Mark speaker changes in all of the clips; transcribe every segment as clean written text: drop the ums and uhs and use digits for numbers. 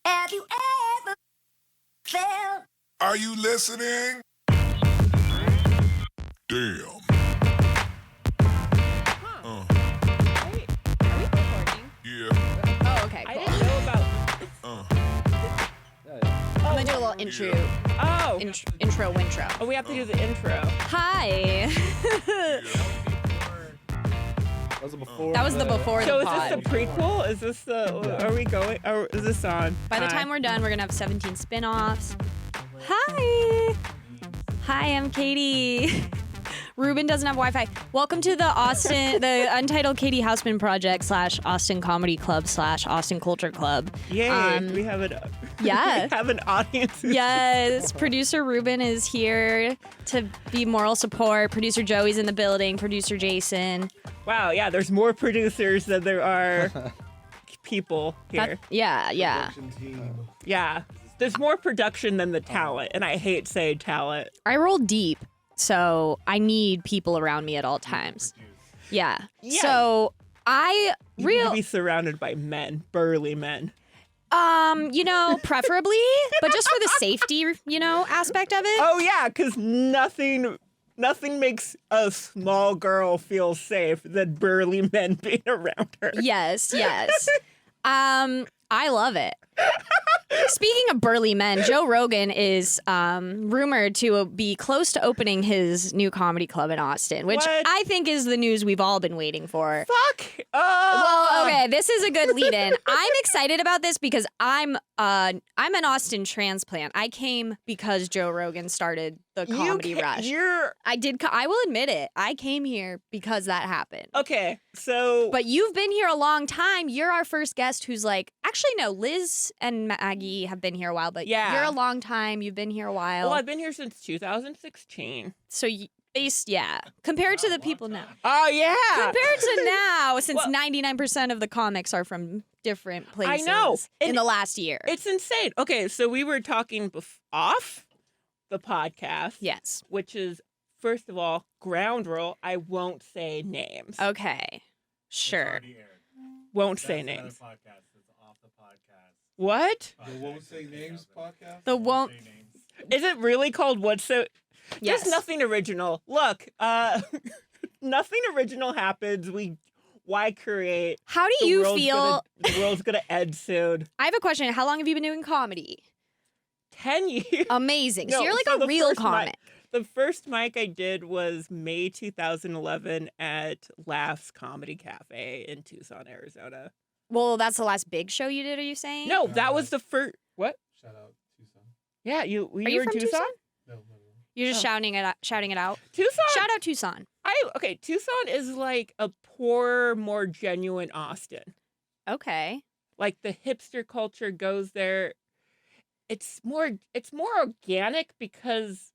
Speaker 1: Have you ever felt?
Speaker 2: Are you listening? Damn.
Speaker 3: Wait, are we recording?
Speaker 2: Yeah.
Speaker 3: Oh, okay.
Speaker 4: I
Speaker 3: Cool.
Speaker 4: didn't know about.
Speaker 3: I'm gonna do a little intro.
Speaker 4: Oh.
Speaker 3: Intro, wintro.
Speaker 4: Oh, we have to do the intro.
Speaker 3: Hi. That was the before
Speaker 4: So
Speaker 3: the
Speaker 4: is
Speaker 3: pod.
Speaker 4: this the prequel? Is this the? Are we going? Or is this on?
Speaker 3: By the time we're done, we're gonna have 17 spin-offs. Hi. Hi, I'm Katie. Ruben doesn't have Wi-Fi. Welcome to the Untitled Catie Housman Project / Austin Comedy Club / Austin Culture Club.
Speaker 4: Yay! We have an.
Speaker 3: Yeah.
Speaker 4: We have an audience.
Speaker 3: Yes, producer Ruben is here to be moral support. Producer Joey's in the building. Producer Jason.
Speaker 4: Wow. Yeah. There's more producers than there are people here.
Speaker 3: Yeah.
Speaker 4: Yeah. There's more production than the talent, and I hate saying talent.
Speaker 3: I roll deep, so I need people around me at all times. Yeah.
Speaker 4: Yeah.
Speaker 3: So I
Speaker 4: You need to be surrounded by men, burly men.
Speaker 3: preferably, but just for the safety, aspect of it.
Speaker 4: Oh yeah, because nothing makes a small girl feel safe than burly men being around her.
Speaker 3: Yes. I love it. Speaking of burly men, Joe Rogan is rumored to be close to opening his new comedy club in Austin, which
Speaker 4: What?
Speaker 3: I think is the news we've all been waiting for.
Speaker 4: Fuck.
Speaker 3: Well, okay, this is a good lead-in. I'm excited about this because I'm an Austin transplant. I came because Joe Rogan started the comedy rush. I will admit it. I came here because that happened.
Speaker 4: Okay, so
Speaker 3: But you've been here a long time. You're our first guest who's actually no, Liz and Maggie have been here a while, but
Speaker 4: Yeah.
Speaker 3: you're a long time. You've been here a while.
Speaker 4: I've been here since 2016.
Speaker 3: So compared to the people now.
Speaker 4: Oh yeah.
Speaker 3: Compared to now, since 99% of the comics are from different places.
Speaker 4: I know.
Speaker 3: In the last year.
Speaker 4: It's insane. Okay, so we were talking off the podcast.
Speaker 3: Yes.
Speaker 4: Which is, first of all, ground rule. I won't say names.
Speaker 3: Okay. Sure.
Speaker 4: Won't say names.
Speaker 5: Podcast. It's off the podcast.
Speaker 4: What?
Speaker 5: The Won't Say Names podcast?
Speaker 3: The won't.
Speaker 4: Is it really called What's So?
Speaker 3: Yes.
Speaker 4: There's nothing original. Look, nothing original happens. Why create?
Speaker 3: How do
Speaker 4: The
Speaker 3: you
Speaker 4: world's
Speaker 3: feel?
Speaker 4: The world's gonna end soon.
Speaker 3: I have a question. How long have you been doing comedy?
Speaker 4: 10 years.
Speaker 3: Amazing.
Speaker 4: No,
Speaker 3: so you're like
Speaker 4: so
Speaker 3: a
Speaker 4: the
Speaker 3: real
Speaker 4: first
Speaker 3: comic.
Speaker 4: The first mic I did was May 2011 at Laughs Comedy Cafe in Tucson, Arizona.
Speaker 3: Well, that's the last big show you did, are you saying?
Speaker 4: No, that was the first. What?
Speaker 5: Shout out Tucson.
Speaker 4: Yeah, you
Speaker 3: Are you
Speaker 4: in
Speaker 3: from
Speaker 4: Tucson?
Speaker 3: Tucson?
Speaker 5: No.
Speaker 3: You're just shouting it out.
Speaker 4: Tucson.
Speaker 3: Shout out Tucson.
Speaker 4: Tucson is like a poorer, more genuine Austin.
Speaker 3: Okay.
Speaker 4: Like the hipster culture goes there. It's more organic because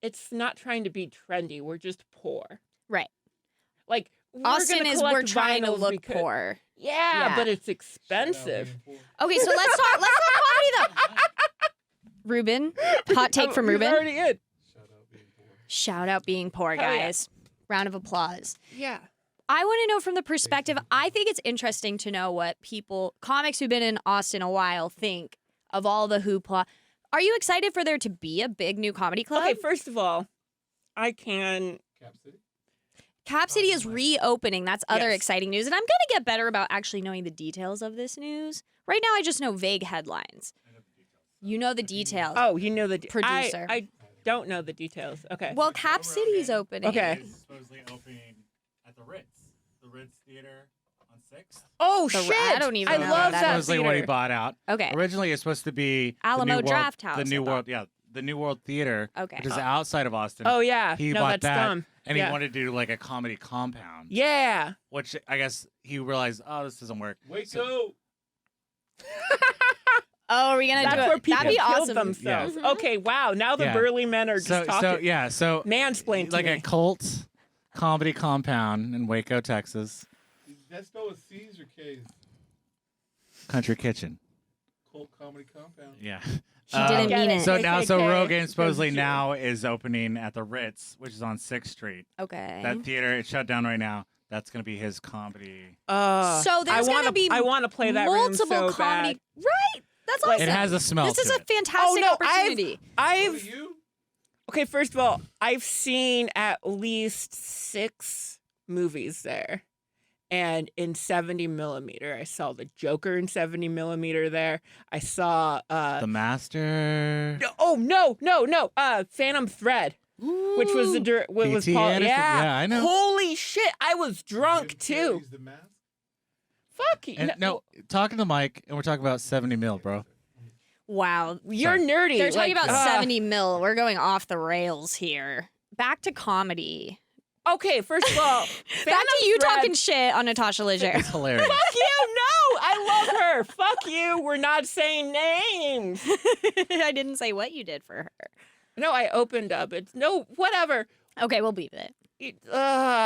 Speaker 4: it's not trying to be trendy. We're just poor.
Speaker 3: Right.
Speaker 4: Like
Speaker 3: Austin is we're trying to
Speaker 4: vinyls
Speaker 3: look
Speaker 4: because-
Speaker 3: poor.
Speaker 4: Yeah, but it's expensive.
Speaker 3: Okay, so let's talk comedy though. Ruben, hot take from
Speaker 4: He's
Speaker 3: Ruben.
Speaker 4: already in.
Speaker 3: Shout out being poor,
Speaker 4: Hell yeah.
Speaker 3: guys. Round of applause.
Speaker 4: Yeah.
Speaker 3: I want to know from the perspective, I think it's interesting to know what comics who've been in Austin a while think of all the hoopla. Are you excited for there to be a big new comedy club?
Speaker 4: Okay, first of all, I can.
Speaker 5: Cap City?
Speaker 3: Cap City is reopening. That's other
Speaker 4: Yes.
Speaker 3: exciting news. And I'm going to get better about actually knowing the details of this news. Right now, I just know vague headlines. You know the details.
Speaker 4: Oh, you know the
Speaker 3: Producer.
Speaker 4: I don't know the details. Okay.
Speaker 3: Well, Cap City's opening.
Speaker 4: Okay.
Speaker 5: Is supposedly opening at the Ritz. The Ritz Theater on 6th.
Speaker 4: Oh
Speaker 3: The-
Speaker 4: shit!
Speaker 3: I don't even
Speaker 4: I
Speaker 3: know
Speaker 4: love
Speaker 3: that
Speaker 4: that
Speaker 3: is.
Speaker 6: Supposedly what he
Speaker 4: theater.
Speaker 6: bought out.
Speaker 3: Okay.
Speaker 6: Originally, it's supposed to be
Speaker 3: Alamo
Speaker 6: the New
Speaker 3: Draft
Speaker 6: World,
Speaker 3: House,
Speaker 6: the New
Speaker 3: I
Speaker 6: World, the New World Theater,
Speaker 3: Okay.
Speaker 6: which is outside of Austin.
Speaker 4: Oh yeah.
Speaker 6: He
Speaker 4: no,
Speaker 6: bought
Speaker 4: that's
Speaker 6: that,
Speaker 4: dumb.
Speaker 6: and
Speaker 4: Yeah.
Speaker 6: he wanted to do like a comedy compound.
Speaker 4: Yeah.
Speaker 6: Which I guess he realized, this doesn't work.
Speaker 5: Waco!
Speaker 3: Oh, are we going to do
Speaker 4: That's
Speaker 3: it?
Speaker 4: where people
Speaker 3: That'd be
Speaker 4: killed
Speaker 3: awesome.
Speaker 4: themselves.
Speaker 3: Mhm.
Speaker 4: Okay. Wow. Now the
Speaker 6: Yeah.
Speaker 4: burly men are just talking.
Speaker 6: So
Speaker 4: Mansplain to
Speaker 6: like
Speaker 4: me.
Speaker 6: a cult comedy compound in Waco, Texas,
Speaker 5: Is that spelled with C's or K's?
Speaker 6: Country Kitchen.
Speaker 5: Cult Comedy Compound.
Speaker 6: Yeah.
Speaker 3: He didn't
Speaker 4: Get
Speaker 3: mean
Speaker 4: it.
Speaker 3: it.
Speaker 6: So now,
Speaker 4: KKK.
Speaker 6: Rogan supposedly
Speaker 4: That's
Speaker 6: now is opening at the Ritz, which is on 6th Street.
Speaker 3: Okay.
Speaker 6: That theater, it's shut down right now. That's gonna be his comedy.
Speaker 3: So there's
Speaker 4: I
Speaker 3: going
Speaker 4: wanna-
Speaker 3: to be
Speaker 4: I want to play that room
Speaker 3: multiple
Speaker 4: so
Speaker 3: comedy.
Speaker 4: bad.
Speaker 3: Right. That's
Speaker 4: Like,
Speaker 3: awesome.
Speaker 6: It has a smell.
Speaker 3: This is
Speaker 6: to
Speaker 3: a
Speaker 6: it.
Speaker 3: fantastic opportunity.
Speaker 4: I've
Speaker 5: you?
Speaker 4: okay. First of all, I've seen at least 6 movies there, and in 70 millimeter, I saw the Joker in 70 millimeter there. I saw
Speaker 6: The Master.
Speaker 4: no, Phantom Thread, which was what was
Speaker 6: P.T.
Speaker 4: called.
Speaker 6: Anderson? Yeah, I know.
Speaker 4: Holy shit, I was drunk too.
Speaker 5: The mask?
Speaker 4: Fuck you.
Speaker 6: And, no, talking to Mike, and we're talking about 70 mil, bro.
Speaker 3: Wow.
Speaker 4: You're nerdy.
Speaker 3: They're talking
Speaker 4: like,
Speaker 3: about 70 mil. We're going off the rails here. Back to comedy.
Speaker 4: Okay, first of all,
Speaker 3: Back
Speaker 4: Phantom
Speaker 3: to you
Speaker 4: Thread-
Speaker 3: talking shit on Natasha Leggero.
Speaker 6: It's hilarious.
Speaker 4: Fuck you! No, I love her. Fuck you. We're not saying names.
Speaker 3: I didn't say what you did for her.
Speaker 4: No, I opened up. It's no whatever.
Speaker 3: Okay, we'll beep it.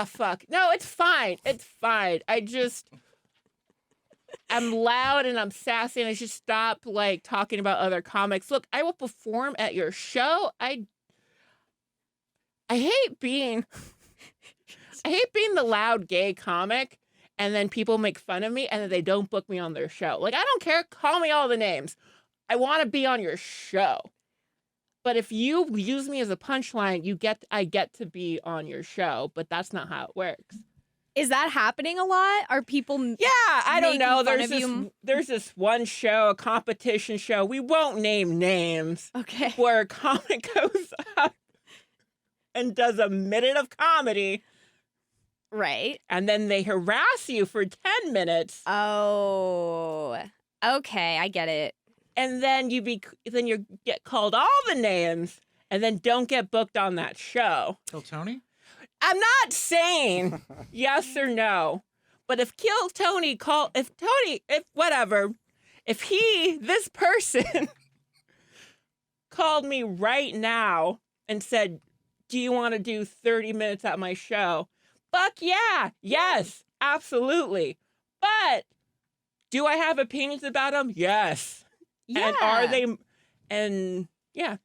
Speaker 4: Fuck. No, it's fine. It's fine. I'm loud and I'm sassy and I should stop like talking about other comics. Look, I will perform at your show. I hate being the loud gay comic and then people make fun of me and then they don't book me on their show. Like I don't care, call me all the names. I want to be on your show. But if you use me as a punchline, I get to be on your show, but that's not how it works.
Speaker 3: Is that happening a lot? Are people
Speaker 4: Yeah, I don't
Speaker 3: making
Speaker 4: know.
Speaker 3: fun
Speaker 4: There's this one show, a competition show. We won't name names.
Speaker 3: Okay.
Speaker 4: Where a comic goes up and does a minute of comedy,
Speaker 3: Right.
Speaker 4: and then they harass you for 10 minutes,
Speaker 3: Oh. Okay, I get it.
Speaker 4: and then you get called all the names, and then don't get booked on that show.
Speaker 6: Kill Tony?
Speaker 4: I'm not saying yes or no, but if this person called me right now and said, do you want to do 30 minutes at my show? Fuck yeah. Yes, absolutely. But do I have opinions about them? Yes.
Speaker 3: Yeah.
Speaker 4: And are they, and yeah.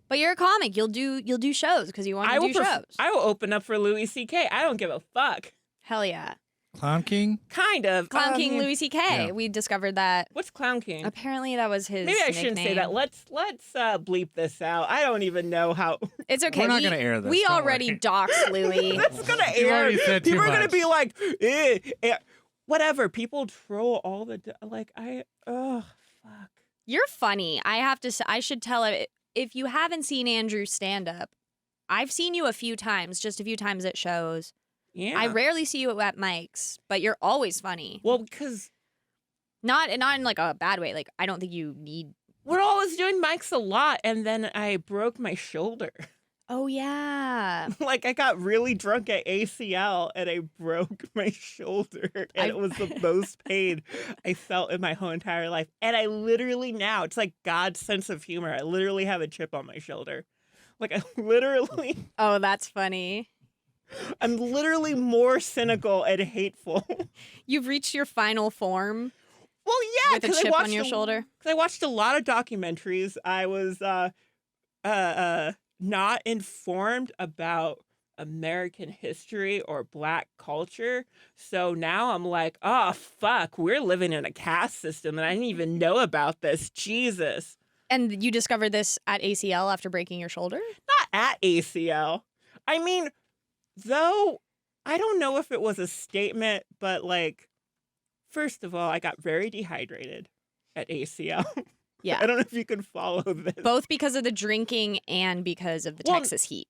Speaker 3: But you're a comic. You'll do shows because you want to do shows.
Speaker 4: I will open up for Louis C.K. I don't give a fuck.
Speaker 3: Hell yeah.
Speaker 6: Clown King?
Speaker 4: Kind of.
Speaker 3: Clown King Louis C.K.
Speaker 6: Yeah.
Speaker 3: We discovered that.
Speaker 4: What's Clown King?
Speaker 3: Apparently that was his
Speaker 4: Maybe I shouldn't say
Speaker 3: nickname.
Speaker 4: that. Let's bleep this out. I don't even know how.
Speaker 3: It's okay.
Speaker 6: We're not
Speaker 3: We-
Speaker 6: gonna air this,
Speaker 3: We
Speaker 6: don't
Speaker 3: already
Speaker 6: worry.
Speaker 3: doxed Louis.
Speaker 4: That's gonna
Speaker 6: You've
Speaker 4: air.
Speaker 6: already said too
Speaker 4: People are gonna
Speaker 6: much.
Speaker 4: be like, whatever. People troll all the fuck.
Speaker 3: You're funny. I have to say, I should tell it. If you haven't seen Andrew stand up, I've seen you a few times, just a few times at shows.
Speaker 4: Yeah.
Speaker 3: I rarely see you at mics, but you're always funny.
Speaker 4: Well, because
Speaker 3: Not in like a bad way. Like I don't think you need.
Speaker 4: we're always doing mics a lot, and then I broke my shoulder.
Speaker 3: Oh yeah.
Speaker 4: Like I got really drunk at ACL and I broke my shoulder, and it was the most pain I felt in my whole entire life. And I literally now, it's like God's sense of humor. I literally have a chip on my shoulder. Like
Speaker 3: Oh, that's funny.
Speaker 4: I'm literally more cynical and hateful.
Speaker 3: You've reached your final form
Speaker 4: Well, yeah,
Speaker 3: with a
Speaker 4: 'cause I
Speaker 3: chip on
Speaker 4: watched
Speaker 3: your shoulder.
Speaker 4: Because I watched a lot of documentaries. I was not informed about American history or Black culture. So now I'm like, oh, fuck, we're living in a caste system and I didn't even know about this. Jesus.
Speaker 3: And you discovered this at ACL after breaking your shoulder?
Speaker 4: Not at ACL. I mean, though, I don't know if it was a statement, but like, first of all, I got very dehydrated at ACL.
Speaker 3: Yeah.
Speaker 4: I don't know if you can follow this.
Speaker 3: Both because of the drinking and because of the
Speaker 4: Well,
Speaker 3: Texas heat.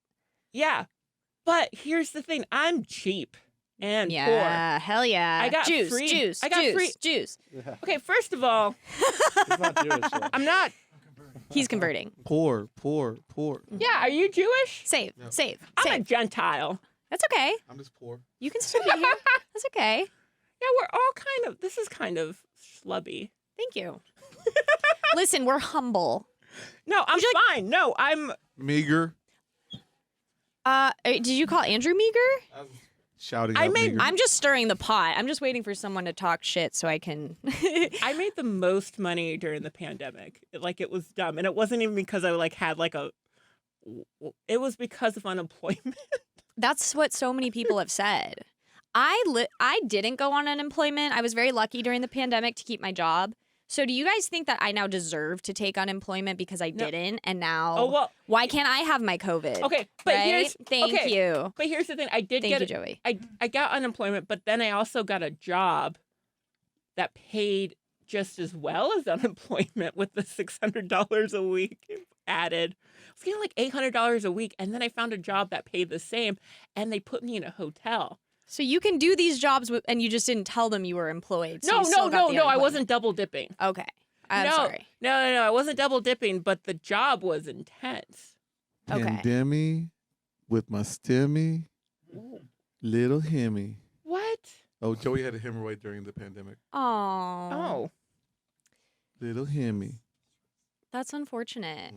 Speaker 4: Yeah. But here's the thing. I'm cheap and
Speaker 3: Yeah, hell yeah.
Speaker 4: I got
Speaker 3: juice,
Speaker 4: free-
Speaker 3: juice,
Speaker 4: I got
Speaker 3: juice,
Speaker 4: free-
Speaker 3: juice.
Speaker 4: poor. Okay, first of all,
Speaker 7: He's not Jewish yet.
Speaker 4: I'm not.
Speaker 3: He's converting.
Speaker 7: Poor.
Speaker 4: Yeah, are you Jewish?
Speaker 3: Save,
Speaker 7: Yeah.
Speaker 3: save,
Speaker 4: I'm a
Speaker 3: save.
Speaker 4: Gentile.
Speaker 3: That's okay.
Speaker 7: I'm just poor.
Speaker 3: You can still be here. That's okay.
Speaker 4: Yeah, we're all kind of. This is kind of schlubby.
Speaker 3: Thank you. Listen, we're humble.
Speaker 4: No, I'm fine. No, I'm.
Speaker 7: Meager.
Speaker 3: Did you call Andrew meager?
Speaker 7: I was shouting
Speaker 4: I
Speaker 7: out
Speaker 4: made-
Speaker 7: meager.
Speaker 3: I'm just stirring the pot. I'm just waiting for someone to talk shit so I can.
Speaker 4: I made the most money during the pandemic. It was dumb, and it wasn't even because I had a. It was because of unemployment.
Speaker 3: That's what so many people have said. I didn't go on unemployment. I was very lucky during the pandemic to keep my job. So do you guys think that I now deserve to take unemployment because I didn't, and now
Speaker 4: Oh well.
Speaker 3: why can't I have my COVID?
Speaker 4: Okay, but
Speaker 3: right? Thank you.
Speaker 4: But here's the thing: I did
Speaker 3: Thank
Speaker 4: get
Speaker 3: you, Joey.
Speaker 4: I got unemployment, but then I also got a job that paid just as well as unemployment with the $600 a week added. I was getting like $800 a week, and then I found a job that paid the same, and they put me in a hotel.
Speaker 3: So you can do these jobs and you just didn't tell them you were employed. So
Speaker 4: No,
Speaker 3: you still got the
Speaker 4: I
Speaker 3: unemployment.
Speaker 4: wasn't double dipping.
Speaker 3: Okay. I'm
Speaker 4: no,
Speaker 3: sorry.
Speaker 4: No, I wasn't double dipping, but the job was intense.
Speaker 3: Okay.
Speaker 7: Pandemic with my stimmy, little hemmy.
Speaker 4: What?
Speaker 7: Oh, Joey had a hemorrhoid during the pandemic.
Speaker 3: Oh,
Speaker 7: Little hemmy.
Speaker 3: that's unfortunate.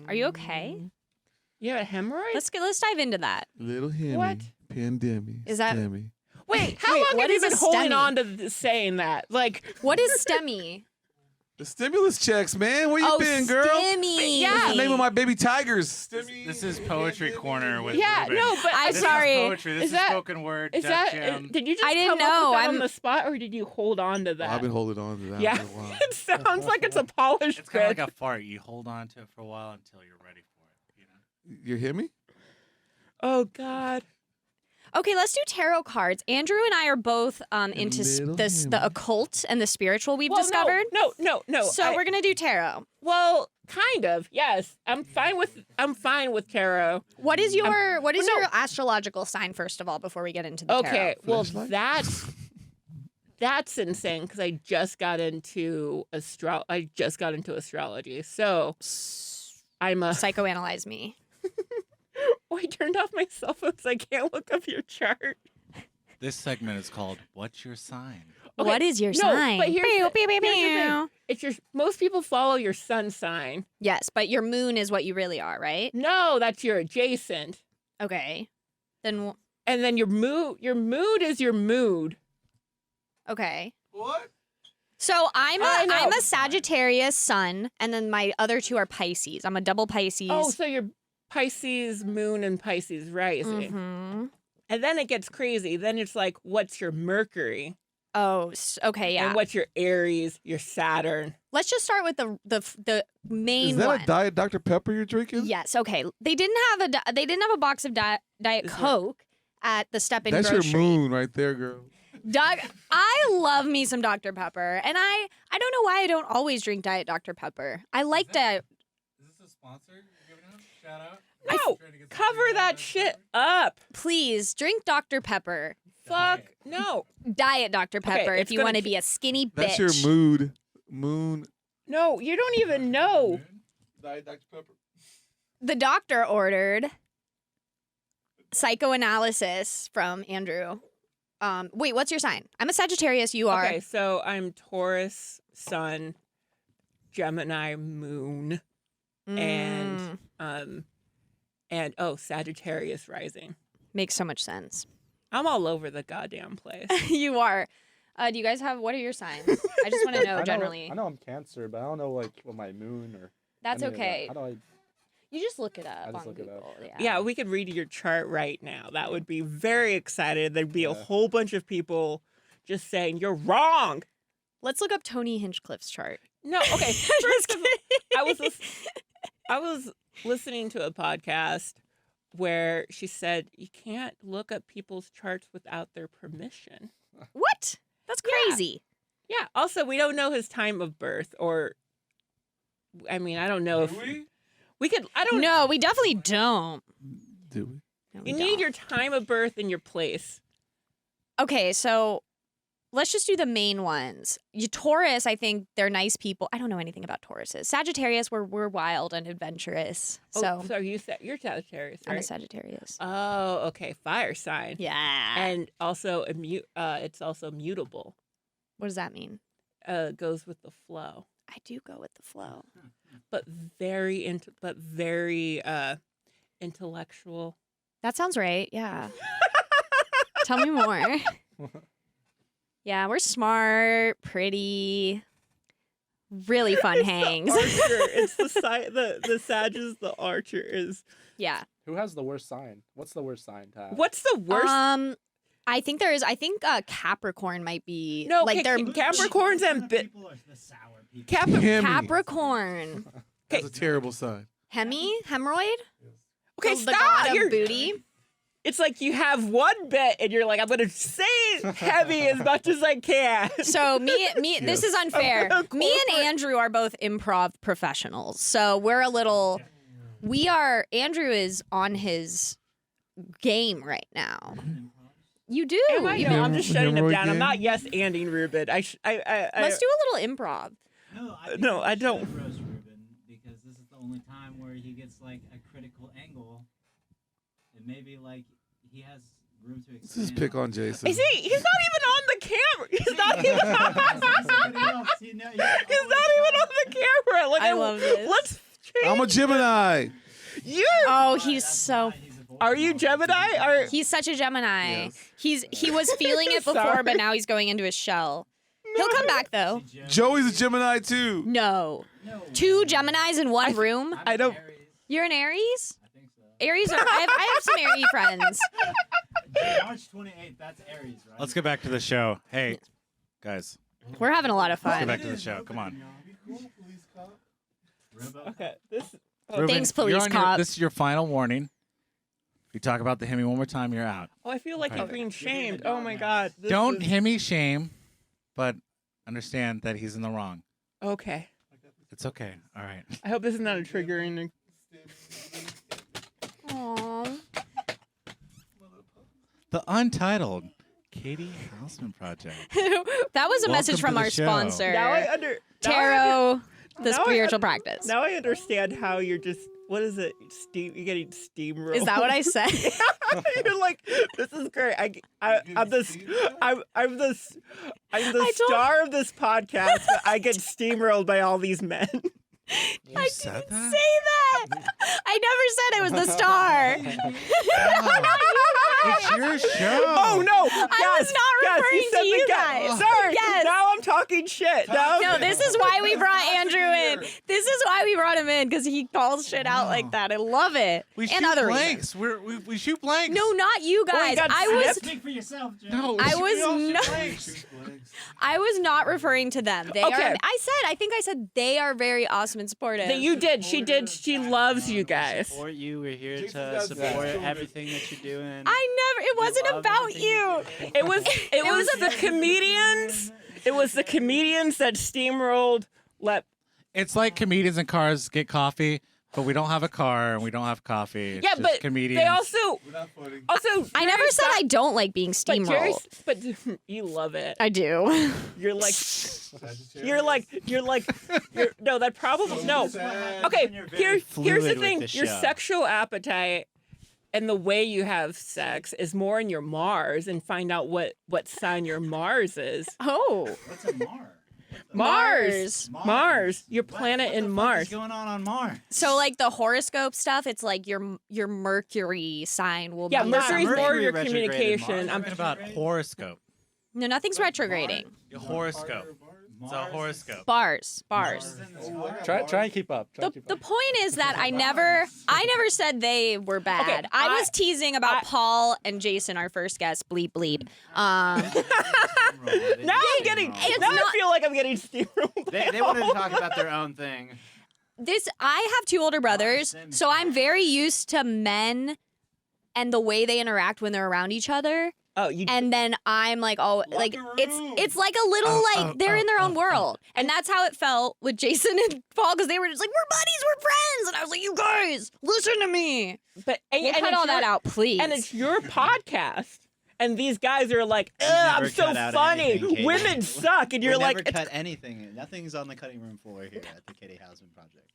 Speaker 3: Are you okay?
Speaker 4: You have a hemorrhoid?
Speaker 3: Let's dive into that.
Speaker 7: Little hemmy.
Speaker 4: What?
Speaker 7: Pandemic.
Speaker 3: Is that-
Speaker 7: Stimmy.
Speaker 4: Wait, how
Speaker 3: Wait,
Speaker 4: long
Speaker 3: what
Speaker 4: have you
Speaker 3: is a
Speaker 4: been holding
Speaker 3: STEMI?
Speaker 4: on to saying that? Like,
Speaker 3: What is STEMI?
Speaker 7: The stimulus checks, man. Where you been, girl?
Speaker 3: STEMI.
Speaker 4: Yeah.
Speaker 7: That's the name of my baby tigers. Stimmy.
Speaker 6: This is Poetry Corner with
Speaker 4: yeah,
Speaker 6: Ruben.
Speaker 4: no, but
Speaker 3: I'm
Speaker 6: This
Speaker 3: sorry.
Speaker 6: is poetry. This
Speaker 4: Is
Speaker 6: is
Speaker 4: that-
Speaker 6: spoken word.
Speaker 4: is
Speaker 6: Def
Speaker 4: that?
Speaker 6: Jam.
Speaker 4: Did you just
Speaker 3: I didn't
Speaker 4: come up
Speaker 3: know.
Speaker 4: with that on
Speaker 3: I'm-
Speaker 4: the spot, or did you hold on to that?
Speaker 7: I've been holding on to that
Speaker 4: yeah,
Speaker 7: for a while.
Speaker 4: it sounds like it's a polished
Speaker 6: It's kind of
Speaker 4: bit.
Speaker 6: like a fart. You hold on to it for a while until you're ready for it. You know?
Speaker 7: You hear me?
Speaker 4: Oh God.
Speaker 3: Okay, let's do tarot cards. Andrew and I are both into
Speaker 7: Little
Speaker 3: the
Speaker 7: him.
Speaker 3: occult and the spiritual we've
Speaker 4: Well,
Speaker 3: discovered.
Speaker 4: No.
Speaker 3: So we're gonna do tarot.
Speaker 4: Well, kind of. Yes, I'm fine with tarot.
Speaker 3: What is your
Speaker 4: well, no.
Speaker 3: your astrological sign first of all before we get into the
Speaker 4: Okay,
Speaker 3: tarot?
Speaker 4: well
Speaker 7: Flashlight?
Speaker 4: that's insane because I just got into astrology. So I'm a
Speaker 3: Psychoanalyze me.
Speaker 4: Oh, I turned off my cell phone so I can't look up your chart.
Speaker 6: This segment is called "What's Your Sign?"
Speaker 4: Okay,
Speaker 3: What is your
Speaker 4: no,
Speaker 3: sign?
Speaker 4: but here's
Speaker 3: Pew,
Speaker 4: the-
Speaker 3: pew, pew,
Speaker 4: here's the thing.
Speaker 3: pew.
Speaker 4: It's your most people follow your sun sign.
Speaker 3: Yes, but your moon is what you really are, right?
Speaker 4: No, that's your adjacent.
Speaker 3: Okay. Then
Speaker 4: And then your mood is your mood.
Speaker 3: okay.
Speaker 7: What?
Speaker 3: So
Speaker 4: I know.
Speaker 3: I'm a Sagittarius sun, and then my other two are Pisces. I'm a double Pisces.
Speaker 4: Oh, so your Pisces moon and Pisces rising.
Speaker 3: Mhm.
Speaker 4: And then it gets crazy. Then it's like, what's your Mercury?
Speaker 3: Oh, okay, yeah.
Speaker 4: And what's your Aries, your Saturn?
Speaker 3: Let's just start with the main
Speaker 7: Is that
Speaker 3: one.
Speaker 7: a Diet Dr. Pepper you're drinking?
Speaker 3: Yes. Okay. They didn't have a box of Diet
Speaker 4: Is there-
Speaker 3: Coke at the Step In
Speaker 7: That's
Speaker 3: grocery.
Speaker 7: your moon right there, girl.
Speaker 3: I love me some Dr. Pepper, and I don't know why I don't always drink Diet Dr. Pepper. I like Diet.
Speaker 6: Is this a sponsor you're giving out? Shout out.
Speaker 4: No, cover that shit up.
Speaker 3: Please drink Dr. Pepper.
Speaker 4: Fuck no.
Speaker 3: Diet Dr. Pepper
Speaker 4: it's
Speaker 3: if you
Speaker 4: gonna
Speaker 3: want to
Speaker 4: ch-
Speaker 3: be a skinny bitch.
Speaker 7: That's your mood. Moon.
Speaker 4: No, you don't even know.
Speaker 7: Diet Dr. Pepper.
Speaker 3: The doctor ordered psychoanalysis from Andrew. Wait, what's your sign? I'm a Sagittarius. You are.
Speaker 4: Okay, so I'm Taurus, Sun, Gemini, Moon,
Speaker 3: Mm,
Speaker 4: and Sagittarius rising.
Speaker 3: makes so much sense.
Speaker 4: I'm all over the goddamn place.
Speaker 3: You are. Do you guys have? What are your signs? I just want to know generally.
Speaker 8: I know I'm Cancer, but I don't know like what my moon or.
Speaker 3: That's
Speaker 8: any of that.
Speaker 3: okay.
Speaker 8: How do I?
Speaker 3: You just look it up
Speaker 8: I just
Speaker 3: on
Speaker 8: look it
Speaker 3: Google.
Speaker 8: up.
Speaker 4: Yeah, we could read your chart right now. That would be very excited. There'd be a whole bunch of people just saying you're wrong.
Speaker 3: Let's look up Tony Hinchcliffe's chart.
Speaker 4: No, okay. First of all, I was listening to a podcast where she said you can't look up people's charts without their permission.
Speaker 3: What? That's crazy.
Speaker 4: Yeah. Also, we don't know his time of birth, or I mean, I don't know if we could. I don't know.
Speaker 3: No, we definitely don't.
Speaker 7: Do we?
Speaker 3: No, we
Speaker 4: You
Speaker 3: don't.
Speaker 4: need your time of birth and your place.
Speaker 3: Okay, so let's just do the main ones. You Taurus, I think they're nice people. I don't know anything about Tauruses. Sagittarius, we're wild and adventurous. So
Speaker 4: So you're Sagittarius, right?
Speaker 3: I'm a Sagittarius.
Speaker 4: Oh, okay. Fire sign.
Speaker 3: Yeah.
Speaker 4: And also it's also mutable.
Speaker 3: What does that mean?
Speaker 4: Goes with the flow.
Speaker 3: I do go with the flow.
Speaker 4: But very intellectual.
Speaker 3: That sounds right. Yeah. Tell me more. Yeah, we're smart, pretty, really fun hangs.
Speaker 4: Archer. It's the Sag is the archer is.
Speaker 3: Yeah.
Speaker 8: Who has the worst sign? What's the worst sign to have?
Speaker 4: What's the worst?
Speaker 3: I think Capricorn might be
Speaker 4: No,
Speaker 3: like they're
Speaker 4: Capricorns and
Speaker 5: people are the sour
Speaker 3: Capricorn.
Speaker 7: That's a terrible sign.
Speaker 3: Hemorrhoid?
Speaker 4: Okay,
Speaker 3: The
Speaker 4: stop.
Speaker 3: god of
Speaker 4: You're-
Speaker 3: booty.
Speaker 4: It's like you have one bit and you're like, I'm gonna say heavy as much as I can.
Speaker 3: So this is unfair. Me and Andrew are both improv professionals. So we're a little Andrew is on his game right now. You do.
Speaker 4: Am I? No, I'm just shutting him
Speaker 7: Hemorrhoid
Speaker 4: down. I'm
Speaker 7: game?
Speaker 4: not yes-anding Ruben.
Speaker 3: Let's do a little improv.
Speaker 5: No,
Speaker 4: I don't.
Speaker 5: Roast Ruben because this is the only time where he gets like a critical angle, and maybe like he has room to
Speaker 7: Let's
Speaker 5: expand.
Speaker 7: just pick on Jason.
Speaker 4: Is he? He's not even on the camera. He's not even. He's not even on the camera. Look,
Speaker 3: I love this.
Speaker 4: Let's change.
Speaker 7: I'm a Gemini.
Speaker 4: You're.
Speaker 3: Oh, he's so.
Speaker 4: Are you Gemini? Or
Speaker 3: He's such a Gemini.
Speaker 7: Yes.
Speaker 3: He was feeling it before,
Speaker 4: Sorry.
Speaker 3: but now he's going into his shell. He'll come back though.
Speaker 7: Joey's a Gemini too.
Speaker 3: No. 2 Geminis in one room.
Speaker 4: I don't.
Speaker 3: You're an Aries?
Speaker 5: I think so.
Speaker 3: Aries are. I have some Aries friends.
Speaker 5: March 28th. That's Aries, right?
Speaker 6: Let's get back to the show. Hey, guys,
Speaker 3: We're having a lot of
Speaker 6: let's get
Speaker 3: fun.
Speaker 6: back to the show. Come on.
Speaker 4: Okay. This.
Speaker 6: Ruben,
Speaker 3: Thanks,
Speaker 6: you're
Speaker 3: police
Speaker 6: on your-
Speaker 3: cop.
Speaker 6: this is your final warning. If you talk about the Hemi one more time, you're out.
Speaker 4: Oh, I feel like
Speaker 6: Okay.
Speaker 4: I'm being shamed. Oh my God. This
Speaker 6: Don't
Speaker 4: is-
Speaker 6: Hemi shame, but understand that he's in the wrong.
Speaker 4: Okay.
Speaker 6: It's okay. All right.
Speaker 4: I hope this is not a triggering.
Speaker 3: Aww.
Speaker 6: The Untitled Catie Housman Project.
Speaker 3: That was a message
Speaker 6: Welcome
Speaker 3: from
Speaker 6: to
Speaker 3: our
Speaker 6: the show.
Speaker 3: sponsor,
Speaker 4: Now I under.
Speaker 3: Tarot, the
Speaker 4: now I
Speaker 3: spiritual
Speaker 4: under-
Speaker 3: practice.
Speaker 4: Now I understand how you're just. What is it? You're getting steamrolled.
Speaker 3: Is that what I said?
Speaker 4: You're like, this is great. I'm this. I'm the
Speaker 3: I told-
Speaker 4: star of this podcast. But I get steamrolled by all these men.
Speaker 6: You said that?
Speaker 3: Say that. I never said I was the star.
Speaker 6: It's your show.
Speaker 4: Oh no!
Speaker 3: I was not referring to you guys.
Speaker 4: Sorry.
Speaker 3: Yes.
Speaker 4: Now I'm talking shit. Now
Speaker 3: No, this is why we brought Andrew in. This is why we brought him in, because he calls shit out like that. I love it.
Speaker 6: We
Speaker 3: and
Speaker 6: shoot
Speaker 3: other
Speaker 6: blanks.
Speaker 3: reasons.
Speaker 6: We shoot blanks.
Speaker 3: No, not you guys.
Speaker 4: got
Speaker 3: I was
Speaker 4: snipped.
Speaker 5: Speak for yourself, Jim.
Speaker 6: No,
Speaker 3: I
Speaker 6: we
Speaker 3: was
Speaker 6: all shoot
Speaker 3: not-
Speaker 6: blanks.
Speaker 3: I was not referring to them. They
Speaker 4: Okay.
Speaker 3: are I think I said they are very awesome and supportive.
Speaker 4: that you did. She did. She loves you guys.
Speaker 9: Support you. We're here
Speaker 7: Jason
Speaker 9: to
Speaker 7: does that.
Speaker 9: support everything that you're doing.
Speaker 3: it wasn't
Speaker 9: love
Speaker 3: about
Speaker 9: everything
Speaker 3: you.
Speaker 9: you
Speaker 4: It was. It was the comedians. It was the comedians that steamrolled.
Speaker 6: It's like comedians in cars get coffee, but we don't have a car and we don't have coffee. It's
Speaker 4: Yeah,
Speaker 6: just
Speaker 4: but
Speaker 6: comedians.
Speaker 4: they also.
Speaker 7: We're not funny.
Speaker 3: I never said I don't like being
Speaker 4: But Jerry,
Speaker 3: steamrolled.
Speaker 4: but you love it.
Speaker 3: I do.
Speaker 4: You're like, no, that probably, no. Okay, here's
Speaker 9: fluid
Speaker 4: the
Speaker 9: with
Speaker 4: thing.
Speaker 9: the
Speaker 4: Your
Speaker 9: show.
Speaker 4: sexual appetite and the way you have sex is more in your Mars, and find out what sign your Mars is.
Speaker 3: Oh,
Speaker 5: What's a Mars?
Speaker 4: Mars. Your planet
Speaker 5: What
Speaker 4: in
Speaker 5: the fuck
Speaker 4: Mars.
Speaker 5: is going on Mars?
Speaker 3: so like the horoscope stuff, it's like your Mercury sign will
Speaker 4: Yeah,
Speaker 3: be
Speaker 4: Mercury's
Speaker 3: something.
Speaker 4: more your
Speaker 9: retrograde in
Speaker 4: communication.
Speaker 9: Mars.
Speaker 6: I'm talking about horoscope.
Speaker 3: No, nothing's retrograding.
Speaker 6: Your horoscope. It's a horoscope.
Speaker 3: Bars.
Speaker 8: Try and keep up.
Speaker 3: The point is that I never said they were bad.
Speaker 4: Okay,
Speaker 3: I was teasing about Paul and Jason, our first guest. Bleep bleep.
Speaker 4: Now I'm getting.
Speaker 3: It's
Speaker 4: Now I
Speaker 3: not-
Speaker 4: feel like I'm getting steamrolled.
Speaker 9: They wanted to talk about their own thing.
Speaker 3: I have 2 older brothers, so I'm very used to men and the way they interact when they're around each other.
Speaker 4: Oh, you.
Speaker 3: And then I'm like, oh, like it's like a little like they're in their own world, and that's how it felt with Jason and Paul, because they were just like, we're buddies, we're friends, and I was like, you guys, listen to me.
Speaker 4: But
Speaker 3: We'll cut
Speaker 4: it's
Speaker 3: all that
Speaker 4: your-
Speaker 3: out, please.
Speaker 4: And it's your podcast. And these guys are like,
Speaker 9: never
Speaker 4: I'm so
Speaker 9: cut out
Speaker 4: funny.
Speaker 9: anything, Katie.
Speaker 4: Women suck. And you're
Speaker 9: we
Speaker 4: like,
Speaker 9: never
Speaker 4: it's-
Speaker 9: cut anything. Nothing's on the cutting room floor here at the Catie Housman Project.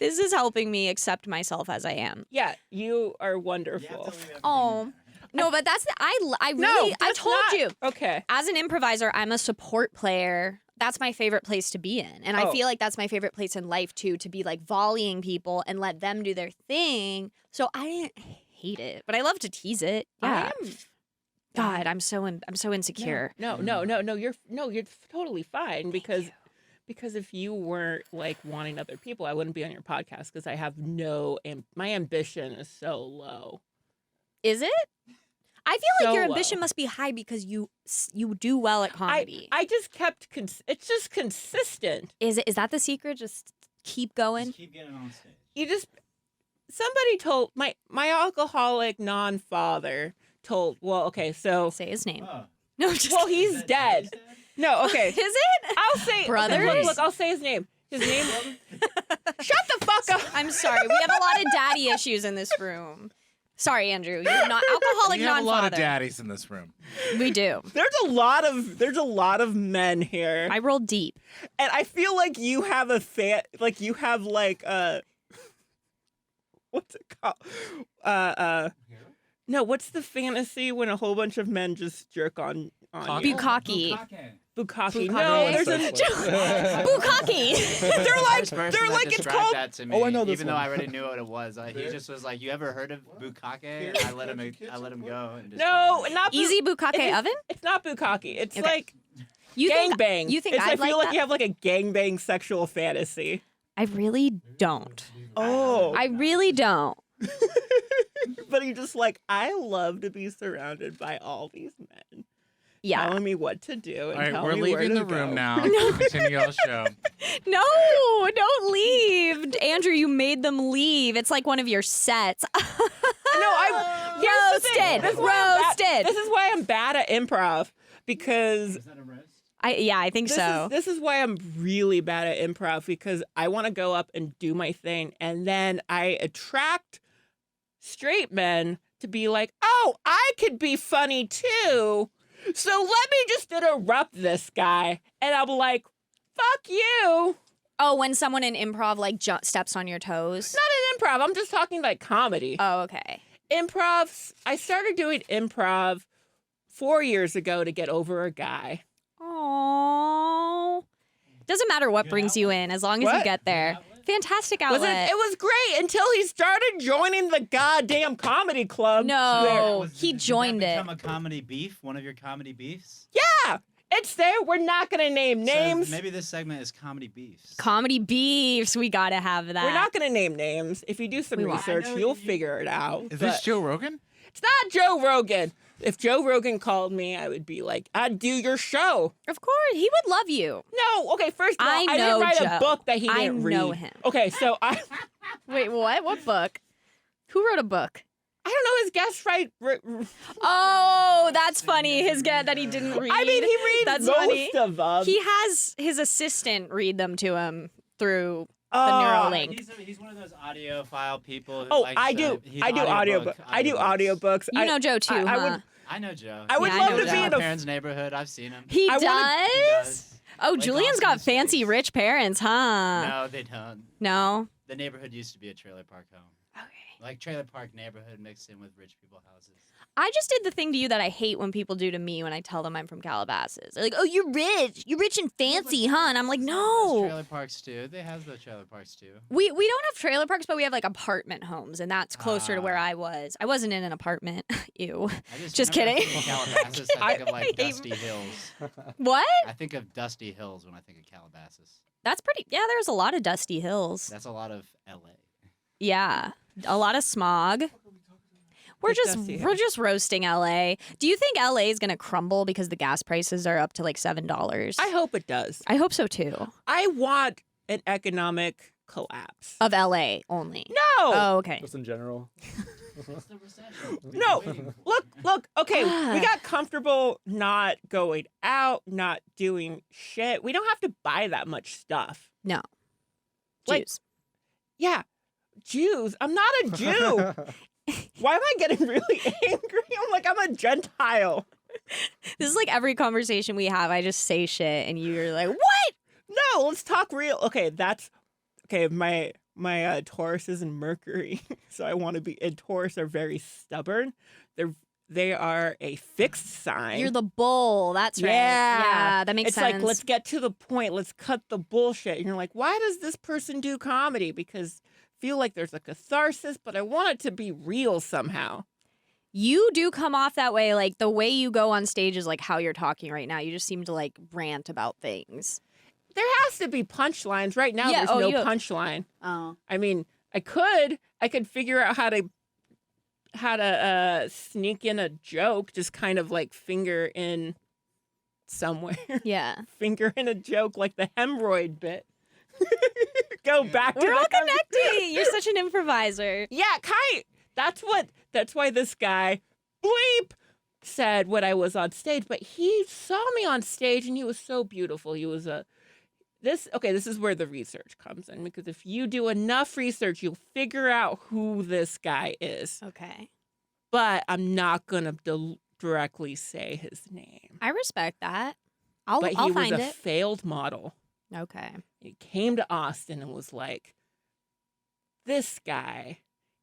Speaker 3: This is helping me accept myself as I am.
Speaker 4: yeah, you are wonderful.
Speaker 3: Oh. No, but that's I really
Speaker 4: No,
Speaker 3: I
Speaker 4: that's
Speaker 3: told
Speaker 4: not-
Speaker 3: you.
Speaker 4: Okay.
Speaker 3: As an improviser, I'm a support player. That's my favorite place to be in. And I
Speaker 4: Oh.
Speaker 3: feel like that's my favorite place in life too, to be like volleying people and let them do their thing. So I didn't hate it, but I love to tease it. Yeah.
Speaker 4: I am.
Speaker 3: God, I'm so insecure.
Speaker 4: No. You're totally fine because if you weren't like wanting other people, I wouldn't be on your podcast because I have my ambition is so low.
Speaker 3: Is it? I feel like your
Speaker 4: so
Speaker 3: ambition
Speaker 4: low.
Speaker 3: must be high because you do well at comedy.
Speaker 4: I just kept. It's just consistent.
Speaker 3: Is that the secret? Just keep going.
Speaker 5: Just keep getting on stage.
Speaker 4: You just. Somebody told my alcoholic non-father told. Well, okay, so
Speaker 3: Say his name.
Speaker 5: Oh.
Speaker 3: No, just
Speaker 4: well he's dead. No, okay.
Speaker 3: Is it?
Speaker 4: I'll say
Speaker 3: Brothers?
Speaker 4: Okay, look, I'll say his name. His name. Shut the fuck up.
Speaker 3: I'm sorry. We have a lot of daddy issues in this room. Sorry, Andrew. You're not alcoholic
Speaker 6: We have a lot of
Speaker 3: non-father.
Speaker 6: daddies in this room.
Speaker 3: We do.
Speaker 4: There's a lot of men here,
Speaker 3: I rolled deep.
Speaker 4: and I feel like you have what's it called? No, what's the fantasy when a whole bunch of men just jerk on you?
Speaker 3: Bukkake.
Speaker 4: Bukkake.
Speaker 3: Bukkake.
Speaker 4: No, there's a
Speaker 3: Bukkake.
Speaker 4: they're like
Speaker 9: First person
Speaker 4: they're
Speaker 9: that
Speaker 4: like it's
Speaker 9: described
Speaker 4: called.
Speaker 9: that to me.
Speaker 7: Oh, I know this
Speaker 9: even though
Speaker 7: one.
Speaker 9: I already knew what it was. He just was like, "You ever heard of bukkake?" I let him go. And
Speaker 4: No, not
Speaker 3: Easy bukkake
Speaker 4: it is-
Speaker 3: oven?
Speaker 4: It's not bukkake. It's
Speaker 3: Okay.
Speaker 4: like
Speaker 3: You think
Speaker 4: gangbang.
Speaker 3: You think
Speaker 4: it's, I
Speaker 3: I'd
Speaker 4: feel
Speaker 3: like
Speaker 4: like
Speaker 3: that?
Speaker 4: you have like a gangbang sexual fantasy.
Speaker 3: I really don't.
Speaker 4: Oh,
Speaker 3: I really don't.
Speaker 4: but you're just like, I love to be surrounded by all these men
Speaker 3: Yeah.
Speaker 4: telling me what to do. And
Speaker 6: All right,
Speaker 4: telling
Speaker 6: we're
Speaker 4: me where
Speaker 6: leaving
Speaker 4: to
Speaker 6: the room
Speaker 4: go.
Speaker 6: now. Continue our show.
Speaker 3: No, don't leave. Andrew, you made them leave. It's like one of your sets.
Speaker 4: Here's the thing.
Speaker 3: Roasted.
Speaker 4: This is why I'm bad-
Speaker 3: Roasted.
Speaker 4: This is why I'm bad at improv because
Speaker 5: Is that a roast?
Speaker 3: I think so.
Speaker 4: this is why I'm really bad at improv because I want to go up and do my thing and then I attract straight men to be like, "Oh, I could be funny too. So let me just interrupt this guy." And I'm like, "Fuck you."
Speaker 3: Oh, when someone in improv like steps on your toes.
Speaker 4: Not in improv. I'm just talking like comedy.
Speaker 3: Oh, okay.
Speaker 4: Improv. I started doing improv 4 years ago to get over a guy.
Speaker 3: Oh. Doesn't matter what
Speaker 5: Good
Speaker 3: brings you
Speaker 5: outlet.
Speaker 3: in as long as you
Speaker 4: What?
Speaker 3: get there.
Speaker 5: Outlet?
Speaker 3: Fantastic
Speaker 4: Was
Speaker 3: outlet.
Speaker 4: it was great until he started joining the goddamn comedy club.
Speaker 3: No.
Speaker 9: Was-
Speaker 3: he
Speaker 9: did that
Speaker 3: joined it.
Speaker 9: Become a comedy beef. One of your comedy beefs.
Speaker 4: Yeah, it's there. We're not gonna name names.
Speaker 9: So maybe this segment is comedy beefs.
Speaker 3: Comedy beefs. We gotta have that.
Speaker 4: We're not gonna name names. If you do some
Speaker 3: We won't.
Speaker 4: research,
Speaker 5: I know
Speaker 4: you'll
Speaker 5: you-
Speaker 4: figure it out.
Speaker 6: Is
Speaker 4: But
Speaker 6: this Joe Rogan?
Speaker 4: it's not Joe Rogan. If Joe Rogan called me, I would be like, "I'd do your show."
Speaker 3: Of course, he would love you.
Speaker 4: No, okay. First of all,
Speaker 3: I
Speaker 4: I
Speaker 3: know
Speaker 4: didn't write
Speaker 3: Joe.
Speaker 4: a book that he
Speaker 3: I
Speaker 4: didn't read.
Speaker 3: know him.
Speaker 4: Okay, so I
Speaker 3: Wait, what? What book? Who wrote a book?
Speaker 4: don't know his guest right.
Speaker 3: Oh, that's funny. His get that he didn't read.
Speaker 4: I mean, he reads
Speaker 3: That's
Speaker 4: most
Speaker 3: funny.
Speaker 4: of them.
Speaker 3: He has his assistant read them to him through the
Speaker 4: Oh.
Speaker 3: Neuralink.
Speaker 9: He's one of those audiophile people. Who
Speaker 4: Oh,
Speaker 9: likes,
Speaker 4: I do.
Speaker 9: he's
Speaker 4: I do
Speaker 9: audiobook.
Speaker 4: I do audiobooks.
Speaker 3: You know Joe too,
Speaker 4: I
Speaker 3: huh?
Speaker 4: would.
Speaker 9: I know Joe.
Speaker 4: I would
Speaker 3: Yeah, I
Speaker 4: love
Speaker 3: know
Speaker 4: to
Speaker 3: Joe.
Speaker 4: be
Speaker 9: in
Speaker 4: in
Speaker 9: my
Speaker 4: a.
Speaker 9: parents' neighborhood. I've seen him.
Speaker 3: He
Speaker 4: I
Speaker 3: does?
Speaker 4: wanna-
Speaker 9: He does.
Speaker 3: Oh,
Speaker 9: Like
Speaker 3: Julian's
Speaker 9: Austin
Speaker 3: got fancy
Speaker 9: Street.
Speaker 3: rich parents, huh?
Speaker 9: No, they don't.
Speaker 3: No?
Speaker 9: The neighborhood used to be a trailer park home.
Speaker 3: Okay.
Speaker 9: Like trailer park neighborhood mixed in with rich people houses.
Speaker 3: I just did the thing to you that I hate when people do to me when I tell them I'm from Calabasas. They're like, "Oh, you're rich. You're rich and fancy, huh?" And I'm like,
Speaker 9: There's
Speaker 3: "No."
Speaker 9: trailer parks too. They have the trailer parks too.
Speaker 3: We don't have trailer parks, but we have like apartment homes, and that's closer to where
Speaker 9: Ah.
Speaker 3: I was. I wasn't in an apartment. Ew.
Speaker 9: I
Speaker 3: Just
Speaker 9: whenever I
Speaker 3: kidding.
Speaker 9: think of Calabasas, I think of like
Speaker 3: hate-
Speaker 9: Dusty Hills.
Speaker 3: What?
Speaker 9: I think of Dusty Hills when I think of Calabasas.
Speaker 3: That's pretty. Yeah, there's a lot of dusty hills.
Speaker 9: That's a lot of LA.
Speaker 3: Yeah, a lot of smog. We're
Speaker 4: Like
Speaker 3: just
Speaker 4: dusty
Speaker 3: we're just roasting LA. Do you think LA is gonna crumble because the gas prices are up to like $7?
Speaker 4: I hope it does.
Speaker 3: I hope so too.
Speaker 4: I want an economic collapse.
Speaker 3: Of LA only.
Speaker 4: No.
Speaker 3: Oh, okay.
Speaker 7: Just in general.
Speaker 5: It's the recession.
Speaker 4: No, look, okay,
Speaker 3: Ah.
Speaker 4: we got comfortable not going out, not doing shit. We don't have to buy that much stuff.
Speaker 3: No.
Speaker 4: Like-
Speaker 3: Jews.
Speaker 4: Yeah, Jews. I'm not a Jew. Why am I getting really angry? I'm like, I'm a Gentile.
Speaker 3: This is like every conversation we have. I just say shit, and you're like, "What?"
Speaker 4: No, let's talk real. Okay, that's okay. My Taurus is in Mercury, so I want to be. And Taurus are very stubborn. They are a fixed sign.
Speaker 3: You're the bull. That's right.
Speaker 4: Yeah.
Speaker 3: Yeah, that makes
Speaker 4: It's
Speaker 3: sense.
Speaker 4: like, let's get to the point. Let's cut the bullshit. And you're like, why does this person do comedy? Because I feel like there's a catharsis, but I want it to be real somehow.
Speaker 3: You do come off that way. Like the way you go on stage is like how you're talking right now. You just seem to like rant about things.
Speaker 4: There has to be punchlines. Right now,
Speaker 3: Yeah,
Speaker 4: there's
Speaker 3: oh,
Speaker 4: no
Speaker 3: you-
Speaker 4: punchline.
Speaker 3: Oh.
Speaker 4: I mean, I could figure out how to sneak in a joke, just kind of like finger in somewhere.
Speaker 3: Yeah.
Speaker 4: Finger in a joke like the hemorrhoid bit. Go back to
Speaker 3: We're all
Speaker 4: the
Speaker 3: connecting. You're such an improviser.
Speaker 4: Yeah, that's why this guy bleep said when I was on stage, but he saw me on stage and he was so beautiful. He was this is where the research comes in, because if you do enough research, you'll figure out who this guy is.
Speaker 3: Okay.
Speaker 4: But I'm not going to directly say his name.
Speaker 3: I respect that. I'll
Speaker 4: But he
Speaker 3: find
Speaker 4: was a
Speaker 3: it.
Speaker 4: failed model.
Speaker 3: Okay.
Speaker 4: He came to Austin and was like, this guy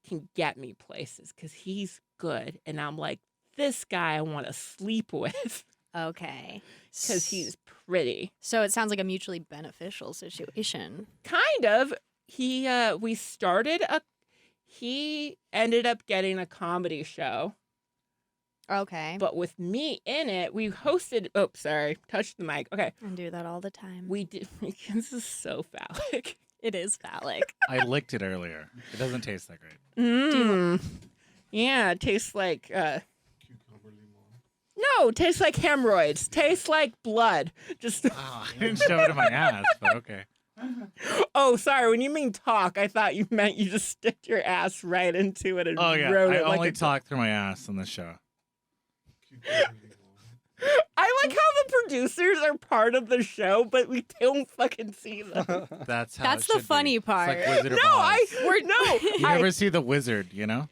Speaker 4: can get me places because he's good. And I'm like, this guy I want to sleep with
Speaker 3: Okay.
Speaker 4: because he's pretty.
Speaker 3: So it sounds like a mutually beneficial situation.
Speaker 4: Kind of. He ended up getting a comedy show,
Speaker 3: Okay.
Speaker 4: but with me in it, we hosted. Oh, sorry, touched the mic. Okay,
Speaker 3: I do that all the time.
Speaker 4: we did. This is so phallic.
Speaker 3: It is phallic.
Speaker 6: I licked it earlier. It doesn't taste that great.
Speaker 4: Yeah, it tastes like. No, it tastes like hemorrhoids. Tastes like blood. Just.
Speaker 6: Oh, I didn't show it in my ass, but okay.
Speaker 4: Oh, sorry. When you mean talk, I thought you meant you just stick your ass right into it and
Speaker 6: Oh yeah,
Speaker 4: wrote
Speaker 6: I
Speaker 4: it like
Speaker 6: only
Speaker 4: a-
Speaker 6: talk through my ass on this show.
Speaker 4: I like how the producers are part of the show, but we don't fucking see them.
Speaker 6: That's how.
Speaker 3: That's
Speaker 6: it
Speaker 3: the
Speaker 6: should be.
Speaker 3: funny
Speaker 6: It's
Speaker 3: part.
Speaker 6: like Wizard of
Speaker 4: No,
Speaker 6: Oz. You
Speaker 4: I
Speaker 6: never see the wizard, you know?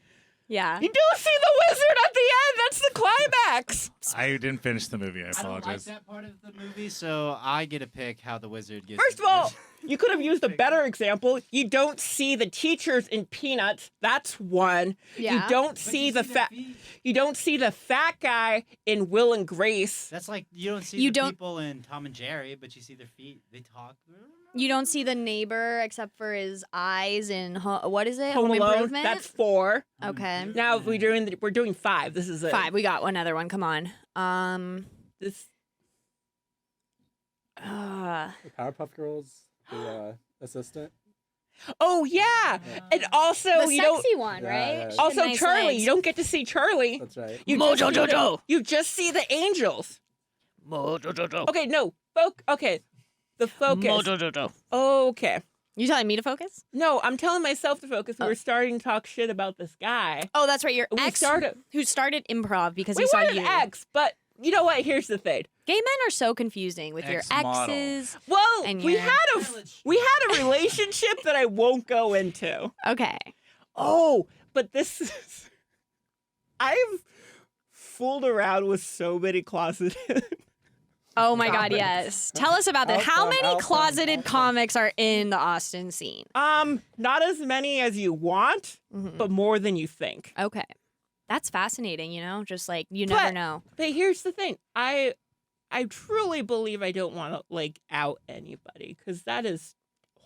Speaker 3: Yeah.
Speaker 4: You do see the wizard at the end. That's the climax.
Speaker 6: I didn't finish the movie. I
Speaker 9: I don't like
Speaker 6: apologize.
Speaker 9: that part of the movie, so I get to pick how the wizard gets.
Speaker 4: First of all, you could have used a better example. You don't see the teachers in Peanuts. That's one.
Speaker 3: Yeah.
Speaker 4: You don't see the fat. You don't see the fat guy in Will and Grace.
Speaker 9: That's like you don't see
Speaker 3: You
Speaker 9: the
Speaker 3: don't-
Speaker 9: people in Tom and Jerry, but you see their feet. They talk.
Speaker 3: You don't see the neighbor except for his eyes in what is it?
Speaker 4: Home Alone.
Speaker 3: Improvement.
Speaker 4: That's 4.
Speaker 3: Okay.
Speaker 4: Now we're doing 5. This is
Speaker 3: 5. We got one other one. Come on.
Speaker 4: This.
Speaker 8: The Powerpuff Girls, the assistant.
Speaker 4: Oh yeah, and also
Speaker 3: The
Speaker 4: you don't.
Speaker 3: sexy one,
Speaker 8: Yeah,
Speaker 3: right?
Speaker 8: yeah.
Speaker 3: She
Speaker 4: Also,
Speaker 3: had nice
Speaker 4: Charlie.
Speaker 3: legs.
Speaker 4: You don't get to see Charlie.
Speaker 8: That's right.
Speaker 4: You just see the- You just see the angels. Okay, no. Okay, the focus. Okay.
Speaker 3: You telling me to focus?
Speaker 4: No, I'm telling myself to focus. We're starting to talk shit about this guy.
Speaker 3: Oh, that's right. Your
Speaker 4: We
Speaker 3: ex
Speaker 4: started-
Speaker 3: who started improv because
Speaker 4: We
Speaker 3: he saw
Speaker 4: weren't
Speaker 3: you.
Speaker 4: an ex, but you know what? Here's the thing.
Speaker 3: Gay men are so confusing with your
Speaker 6: Ex-model.
Speaker 3: exes.
Speaker 4: Well,
Speaker 3: And
Speaker 4: we
Speaker 3: your-
Speaker 4: had a relationship that I won't go into.
Speaker 3: Okay.
Speaker 4: Oh, but this is. I've fooled around with so many closeted.
Speaker 3: Oh my God,
Speaker 8: Comics.
Speaker 3: yes. Tell us about that. How many
Speaker 8: Outcome.
Speaker 3: closeted comics are in the Austin scene?
Speaker 4: Not as many as you want,
Speaker 3: Mhm.
Speaker 4: but more than you think.
Speaker 3: Okay. That's fascinating, just like you never
Speaker 4: But-
Speaker 3: know.
Speaker 4: But here's the thing. I truly believe I don't want to like out anybody because that is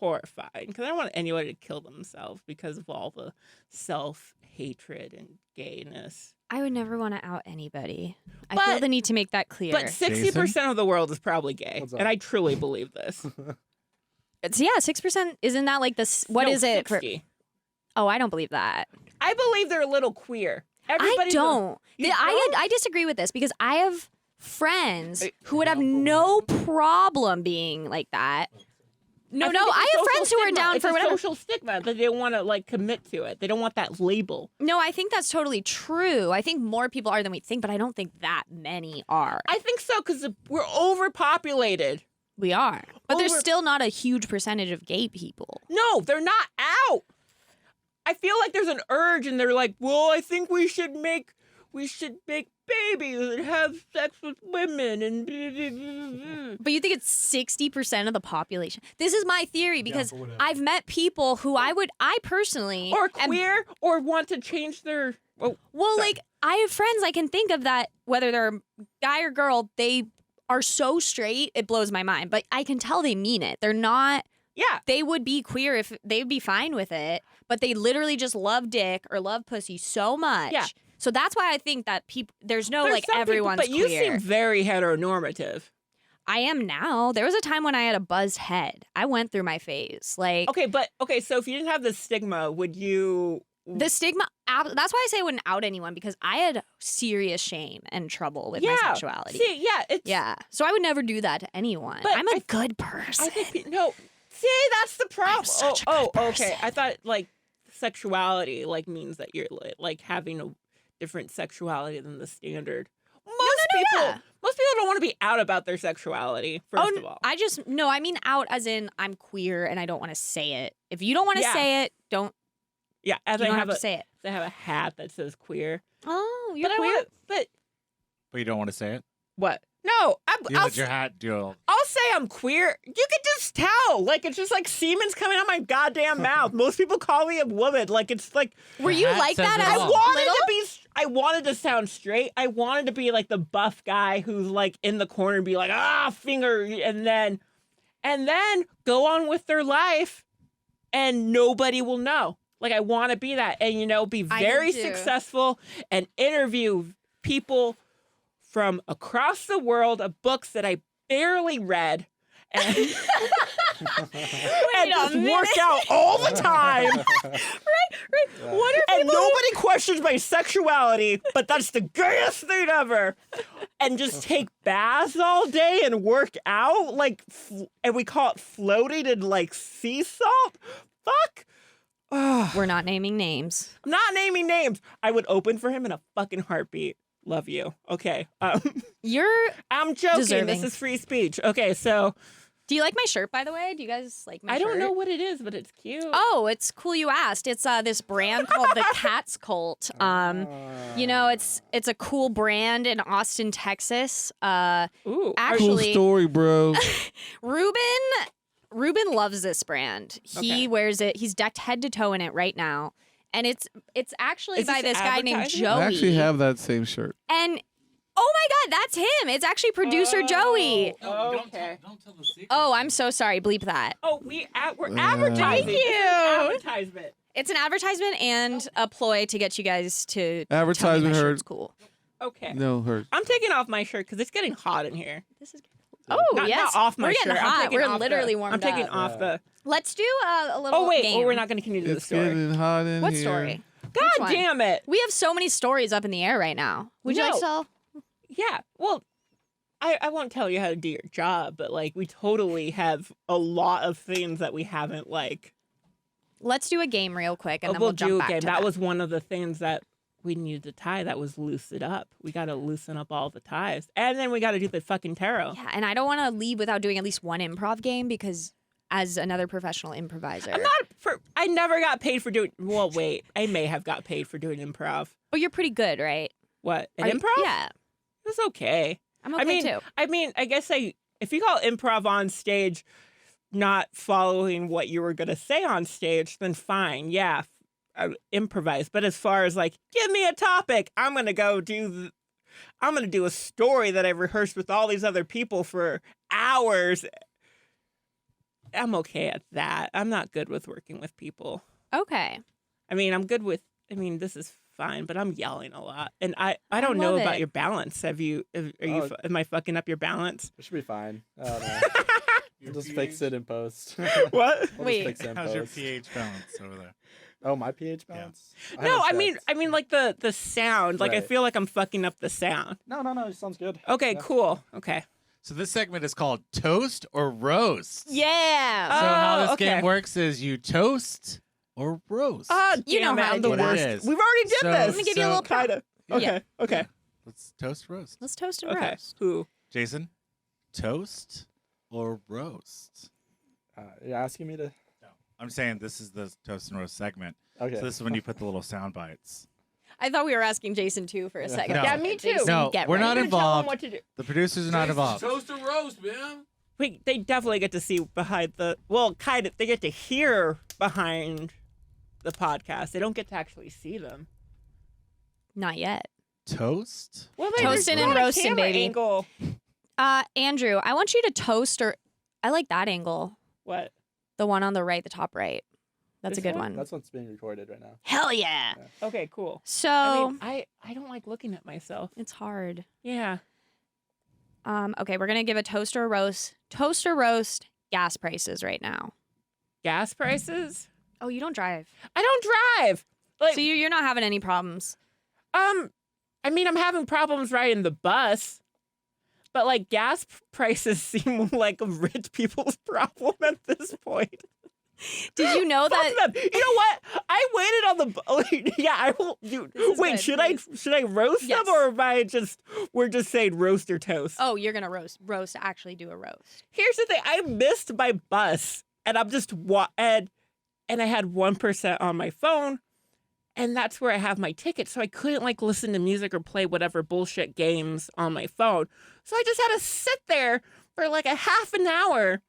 Speaker 4: horrifying. Because I don't want anybody to kill themselves because of all the self-hatred and gayness.
Speaker 3: I would never want to out anybody. I feel
Speaker 4: But-
Speaker 3: the need to make that clear.
Speaker 4: But 60% of the world is probably gay,
Speaker 8: What's up?
Speaker 4: and I truly believe this.
Speaker 3: It's 6%. Isn't that like this? What
Speaker 4: No,
Speaker 3: is it? For,
Speaker 4: 60.
Speaker 3: oh, I don't believe that.
Speaker 4: I believe they're a little queer.
Speaker 3: I
Speaker 4: Everybody's
Speaker 3: don't.
Speaker 4: You
Speaker 3: I disagree with this because I have friends who would have no problem being like that. No,
Speaker 4: think it's a
Speaker 3: I have
Speaker 4: social
Speaker 3: friends who are
Speaker 4: stigma.
Speaker 3: down
Speaker 4: It's
Speaker 3: for
Speaker 4: a
Speaker 3: whatever.
Speaker 4: social stigma that they don't want to like commit to it. They don't want that label.
Speaker 3: No, I think that's totally true. I think more people are than we think, but I don't think that many are.
Speaker 4: I think so because we're overpopulated.
Speaker 3: We are. But there's
Speaker 4: Over-
Speaker 3: still not a huge percentage of gay people.
Speaker 4: No, they're not out. I feel like there's an urge, and they're like, "Well, I think we should make babies and have sex with women." And
Speaker 3: But you think it's 60% of the population? This is my theory because I've met people who I personally
Speaker 4: or
Speaker 3: am-
Speaker 4: queer, or want to change their. Oh,
Speaker 3: Well,
Speaker 4: sorry.
Speaker 3: like I have friends I can think of that whether they're a guy or girl, they are so straight, it blows my mind. But I can tell they mean it. They're not.
Speaker 4: yeah.
Speaker 3: They would be queer if they would be fine with it, but they literally just love dick or love pussy so much.
Speaker 4: Yeah.
Speaker 3: So that's why I think that people there's no
Speaker 4: There's
Speaker 3: like
Speaker 4: some people-
Speaker 3: everyone's
Speaker 4: but you
Speaker 3: queer.
Speaker 4: seem very heteronormative.
Speaker 3: I am now. There was a time when I had a buzzed head. I went through my phase. Like
Speaker 4: Okay, so if you didn't have the stigma, would you?
Speaker 3: the stigma, that's why I say I wouldn't out anyone, because I had serious shame and trouble with my sexuality.
Speaker 4: See, yeah.
Speaker 3: So I would never do that to anyone.
Speaker 4: But
Speaker 3: I'm a good person.
Speaker 4: I think no. See, that's the problem.
Speaker 3: such a good person.
Speaker 4: Okay. I thought like sexuality like means that you're like having a different sexuality than the standard. Most people don't want to be out about their sexuality. First of all,
Speaker 3: I mean out as in I'm queer and I don't want to say it. If you don't want to say it, don't.
Speaker 4: Yeah, as
Speaker 3: You
Speaker 4: I
Speaker 3: don't
Speaker 4: have
Speaker 3: have to say it.
Speaker 4: I have a hat that says queer.
Speaker 3: Oh, you're
Speaker 4: But
Speaker 3: queer.
Speaker 4: but
Speaker 6: But you don't want to say it?
Speaker 4: what? No,
Speaker 6: You let your hat do.
Speaker 4: I'll say I'm queer. You can just tell. Like, it's just like semen's coming out my goddamn mouth. Most people call me a woman. Like, it's like.
Speaker 3: Were you
Speaker 6: hat
Speaker 3: like
Speaker 6: says
Speaker 3: that
Speaker 6: it
Speaker 3: as
Speaker 6: all.
Speaker 4: I wanted to sound straight. I wanted to be like the buff guy who's like in the corner and be like, finger. And then go on with their life and nobody will know. Like, I want to be that and, be very successful and interview people from across the world of books that I barely read and, and just work out all the time.
Speaker 3: Right. What are
Speaker 4: And nobody questions my sexuality, but that's the gayest thing ever. And just take baths all day and work out, like, and we call it floating in like sea salt. Fuck.
Speaker 3: We're not naming names.
Speaker 4: I'm not naming names. I would open for him in a fucking heartbeat. Love you. Okay. I'm joking.
Speaker 3: deserving.
Speaker 4: This is free speech. Okay, so
Speaker 3: Do you like my shirt, by you guys like my shirt?
Speaker 4: I don't know what it is, but it's cute.
Speaker 3: Oh, it's cool you asked. It's this brand called the Cat's Cult. It's a cool brand in Austin, Texas.
Speaker 4: Ooh.
Speaker 7: Cool
Speaker 3: Actually,
Speaker 7: story, bro.
Speaker 3: Ruben loves this brand. He
Speaker 4: Okay.
Speaker 3: wears it. He's decked head to toe in it right now. And it's actually
Speaker 4: Is
Speaker 3: by
Speaker 4: this
Speaker 3: this guy named
Speaker 4: advertising?
Speaker 3: Joey.
Speaker 7: I actually have that same shirt.
Speaker 3: And oh my God, that's him. It's actually producer Joey.
Speaker 4: Okay.
Speaker 5: Don't tell the secret.
Speaker 3: Oh, I'm so sorry. Bleep that.
Speaker 4: Oh, we're advertising.
Speaker 3: Thank
Speaker 4: This is
Speaker 3: you.
Speaker 4: an advertisement.
Speaker 3: It's an advertisement and a ploy to get you guys to
Speaker 7: Advertisement
Speaker 3: tell me my
Speaker 7: heard.
Speaker 3: shirt's cool.
Speaker 4: Okay.
Speaker 7: No, hurt.
Speaker 4: I'm taking off my shirt because it's getting hot in here.
Speaker 3: This is oh
Speaker 4: Not
Speaker 3: yes,
Speaker 4: off my
Speaker 3: we're getting
Speaker 4: shirt. I'm
Speaker 3: hot.
Speaker 4: taking
Speaker 3: We're
Speaker 4: off
Speaker 3: literally
Speaker 4: the,
Speaker 3: warmed
Speaker 4: I'm taking
Speaker 3: up.
Speaker 4: off the.
Speaker 3: Let's do a little.
Speaker 4: Oh wait,
Speaker 3: game.
Speaker 4: we're not going to continue the
Speaker 7: It's
Speaker 4: story.
Speaker 7: getting hot in
Speaker 3: What
Speaker 7: here.
Speaker 3: story?
Speaker 4: God
Speaker 3: Which one?
Speaker 4: damn it!
Speaker 3: We have so many stories up in the air right now. Would you like to tell?
Speaker 4: Yeah. Well, I won't tell you how to do your job, but like we totally have a lot of things that we haven't like.
Speaker 3: Let's do a game real quick, and then
Speaker 4: we'll
Speaker 3: we'll jump
Speaker 4: do
Speaker 3: back
Speaker 4: again.
Speaker 3: to
Speaker 4: That was one of the things that we needed to tie. That was loosen up. We got to loosen up all the ties, and then we got to do the fucking tarot.
Speaker 3: Yeah, and I don't want to leave without doing at least one improv game because, as another professional improviser,
Speaker 4: I never got paid for doing. Well, wait. I may have got paid for doing improv.
Speaker 3: but you're pretty good, right?
Speaker 4: What? An
Speaker 3: Are you-
Speaker 4: improv?
Speaker 3: Yeah,
Speaker 4: It was okay.
Speaker 3: I'm okay too.
Speaker 4: I mean, I guess if you call improv on stage not following what you were gonna say on stage, then fine, yeah, I improvise. But as far as like, give me a topic, I'm gonna do a story that I've rehearsed with all these other people for hours. I'm okay at that. I'm not good with working with people.
Speaker 3: Okay.
Speaker 4: I mean, I'm good with. I mean, this is fine, but I'm yelling a lot, and I don't know
Speaker 3: love
Speaker 4: about
Speaker 3: it.
Speaker 4: your balance. Am I fucking up your balance?
Speaker 8: It should be fine. I don't know. We'll just fix it in post.
Speaker 4: What?
Speaker 8: We'll
Speaker 3: Wait.
Speaker 8: just fix it in
Speaker 6: How's your
Speaker 8: post.
Speaker 6: pH balance over there?
Speaker 8: Oh, my pH balance?
Speaker 4: No,
Speaker 8: haven't
Speaker 4: I
Speaker 8: checked.
Speaker 4: mean like the sound. Like I
Speaker 8: Right.
Speaker 4: feel like I'm fucking up the sound.
Speaker 8: No, it sounds good.
Speaker 4: Okay,
Speaker 8: Yeah.
Speaker 4: cool. Okay.
Speaker 6: So this segment is called Toast or Roast.
Speaker 3: Yeah.
Speaker 6: So how this
Speaker 4: okay.
Speaker 6: game works is you toast or roast.
Speaker 3: You know
Speaker 4: damn it,
Speaker 3: how to
Speaker 4: I'm the
Speaker 3: do that.
Speaker 4: worst.
Speaker 6: It is.
Speaker 4: We've already did
Speaker 6: So-
Speaker 4: this.
Speaker 3: Let me give you a little prompt.
Speaker 4: Kinda. Okay.
Speaker 3: Yeah.
Speaker 4: Okay.
Speaker 6: Let's toast roast.
Speaker 3: Let's toast and
Speaker 4: Okay.
Speaker 3: roast.
Speaker 4: Who?
Speaker 6: Jason, toast or roast?
Speaker 8: You're asking me to.
Speaker 6: I'm saying this is the toast and roast segment.
Speaker 8: Okay.
Speaker 6: So this is when you put the little sound bites.
Speaker 3: I thought we were asking Jason too for a second.
Speaker 6: No.
Speaker 4: Yeah, me too.
Speaker 3: Jason,
Speaker 6: No,
Speaker 3: get
Speaker 6: we're
Speaker 3: ready.
Speaker 6: not
Speaker 4: I'm gonna tell them
Speaker 6: involved.
Speaker 4: what to do.
Speaker 6: The producers are not involved.
Speaker 2: Toast or roast, man.
Speaker 4: Wait, they definitely get to see behind the. Well, kind of. They get to hear behind the podcast. They don't get to actually see them.
Speaker 3: Not yet.
Speaker 6: Toast?
Speaker 4: Well,
Speaker 3: Toasting and roasting, baby.
Speaker 4: Angle.
Speaker 3: Andrew, I want you to toast or I like that angle.
Speaker 4: What?
Speaker 3: The one on the right, the top right. That's a
Speaker 4: This
Speaker 3: good
Speaker 4: one?
Speaker 3: one.
Speaker 8: That's what's being recorded right now.
Speaker 3: Hell yeah.
Speaker 4: Okay, cool.
Speaker 3: So
Speaker 4: I mean, I don't like looking at myself.
Speaker 3: it's hard.
Speaker 4: Yeah.
Speaker 3: Okay, we're gonna give a toast or roast. Toast or roast gas prices right now.
Speaker 4: Gas prices?
Speaker 3: Oh, you don't drive.
Speaker 4: I don't drive. Like,
Speaker 3: So you're not having any problems.
Speaker 4: I mean, I'm having problems riding the bus, but like gas prices seem like a rich people's problem at this point.
Speaker 3: Did you know that?
Speaker 4: Fuck them. You know what? I waited on the. Yeah, I will. Dude,
Speaker 3: This is
Speaker 4: wait,
Speaker 3: good,
Speaker 4: should I roast
Speaker 3: Yes.
Speaker 4: them, or am I we're just saying roast or toast?
Speaker 3: Oh, you're gonna roast. Actually, do a roast.
Speaker 4: Here's the thing: I missed my bus, and I'm just and I had 1% on my phone, and that's where I have my ticket. So I couldn't like listen to music or play whatever bullshit games on my phone. So I just had to sit there for like a half an hour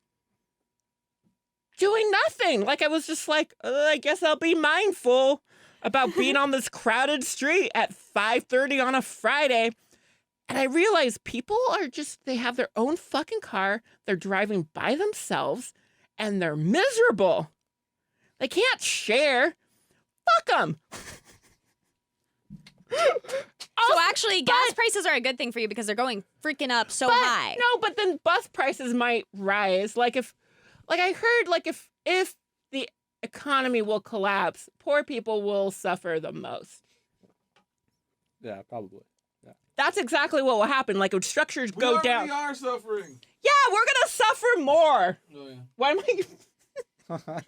Speaker 4: doing nothing. Like I was just like, I guess I'll be mindful about being on this crowded street at 5:30 on a Friday. And I realized people are they have their own fucking car. They're driving by themselves and they're miserable. They can't share. Fuck them.
Speaker 3: So actually, gas prices are a good thing for you because they're going freaking up so high.
Speaker 4: No, but then bus prices might rise. I heard if the economy will collapse, poor people will suffer the most.
Speaker 8: Yeah, probably. Yeah.
Speaker 4: That's exactly what will happen. Like if structures go down.
Speaker 7: We are suffering.
Speaker 4: Yeah, we're gonna suffer more.
Speaker 7: Oh, yeah.
Speaker 4: Why am I?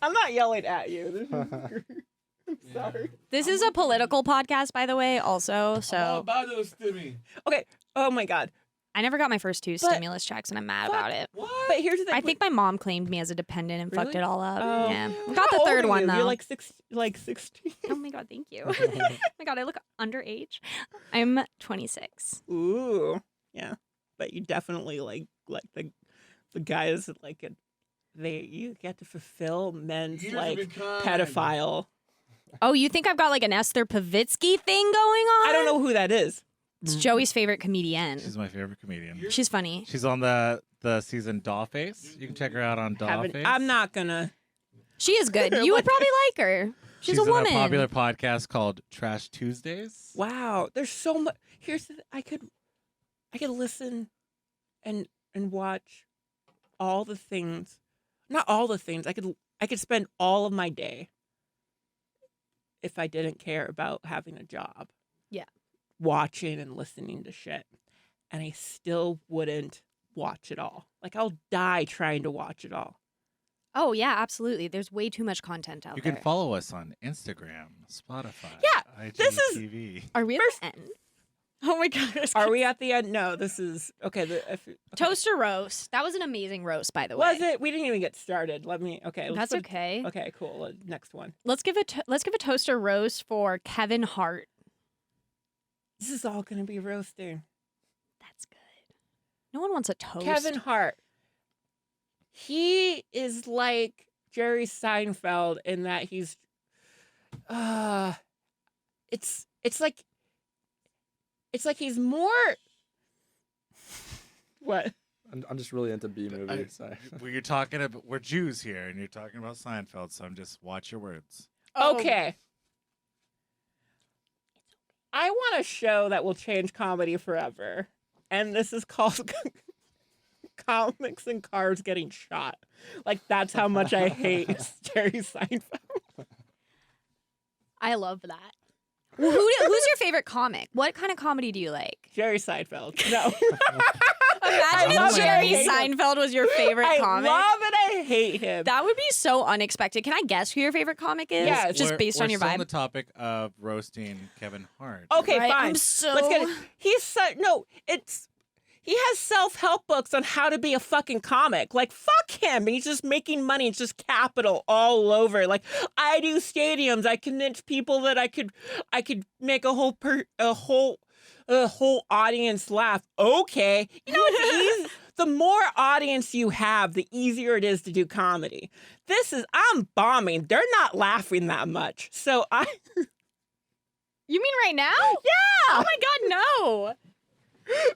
Speaker 4: I'm not yelling at you. I'm sorry.
Speaker 3: This is a political podcast, by the way, also.
Speaker 7: How
Speaker 3: So
Speaker 7: about those Timmy?
Speaker 4: Okay. Oh my God.
Speaker 3: I never got my first 2 stimulus checks, and I'm mad about it.
Speaker 7: What?
Speaker 4: But here's the thing.
Speaker 3: I think my mom claimed me as a dependent and fucked
Speaker 4: Really?
Speaker 3: it all up.
Speaker 4: Oh.
Speaker 3: Yeah,
Speaker 4: How
Speaker 3: got the
Speaker 4: old
Speaker 3: third
Speaker 4: are
Speaker 3: one
Speaker 4: you?
Speaker 3: though.
Speaker 4: You're like 16.
Speaker 3: Oh my God, thank you. Oh my God, I look underage. I'm 26.
Speaker 4: Ooh. Yeah. But you definitely like the guys that you get to fulfill men's
Speaker 7: Years
Speaker 4: like
Speaker 7: have been kind.
Speaker 4: pedophile.
Speaker 3: Oh, you think I've got like an Esther Pavitsky thing going on?
Speaker 4: I don't know who that is.
Speaker 3: It's Joey's favorite comedian.
Speaker 6: She's my favorite comedian.
Speaker 3: She's funny.
Speaker 6: She's on the season Dollface. You can check her out on Dollface.
Speaker 4: I'm not gonna.
Speaker 3: She is good. You would probably like her. She's a woman.
Speaker 6: in a popular podcast called Trash Tuesdays.
Speaker 4: Wow. There's so much. Here's the. I could listen, and watch all the things. Not all the things. I could spend all of my day if I didn't care about having a job.
Speaker 3: Yeah.
Speaker 4: Watching and listening to shit. And I still wouldn't watch it all. Like I'll die trying to watch it all.
Speaker 3: Oh yeah, absolutely. There's way too much content out
Speaker 6: You
Speaker 3: there.
Speaker 6: can follow us on Instagram, Spotify,
Speaker 4: Yeah, this is-
Speaker 6: IGTV.
Speaker 3: Are we at the end? Oh my God.
Speaker 4: Are we at the end? No, this is okay. Okay.
Speaker 3: Toast or roast? That was an amazing roast, by the way.
Speaker 4: Was it? We didn't even get started. Okay.
Speaker 3: That's okay.
Speaker 4: Okay, cool. Next one.
Speaker 3: Let's give a toast or roast for Kevin Hart.
Speaker 4: This is all going to be roasting.
Speaker 3: That's good. No one wants a toast.
Speaker 4: Kevin Hart. He is like Jerry Seinfeld in that he's it's like he's more what?
Speaker 8: I'm just really into B movies. Sorry.
Speaker 6: You're talking about, we're Jews here, and you're talking about Seinfeld, so I'm just watch your words.
Speaker 4: Okay. I want a show that will change comedy forever. And this is called Comics and Cars Getting Shot. Like, that's how much I hate Jerry Seinfeld.
Speaker 3: I love that. Who's your favorite comic? What kind of comedy do you like?
Speaker 4: Jerry Seinfeld. No.
Speaker 3: Imagine
Speaker 4: love
Speaker 3: if
Speaker 4: it. I
Speaker 3: Jerry
Speaker 4: hate him.
Speaker 3: Seinfeld was your favorite
Speaker 4: I
Speaker 3: comic.
Speaker 4: love it. I hate him.
Speaker 3: That would be so unexpected. Can I guess who your favorite comic is?
Speaker 4: Yeah,
Speaker 3: just based
Speaker 6: we're
Speaker 3: on your
Speaker 6: still on
Speaker 3: vibe.
Speaker 6: the topic of roasting Kevin Hart.
Speaker 4: Okay,
Speaker 3: Right,
Speaker 4: fine.
Speaker 3: I'm so-
Speaker 4: Let's get it. He has self-help books on how to be a fucking comic. Like, fuck him. He's just making money. It's just capital all over. Like, I do stadiums. I convince people that I could make a whole audience laugh. Okay. You know what's easy? The more audience you have, the easier it is to do comedy. I'm bombing. They're not laughing that much. So
Speaker 3: You mean right now?
Speaker 4: yeah.
Speaker 3: Oh my God, no.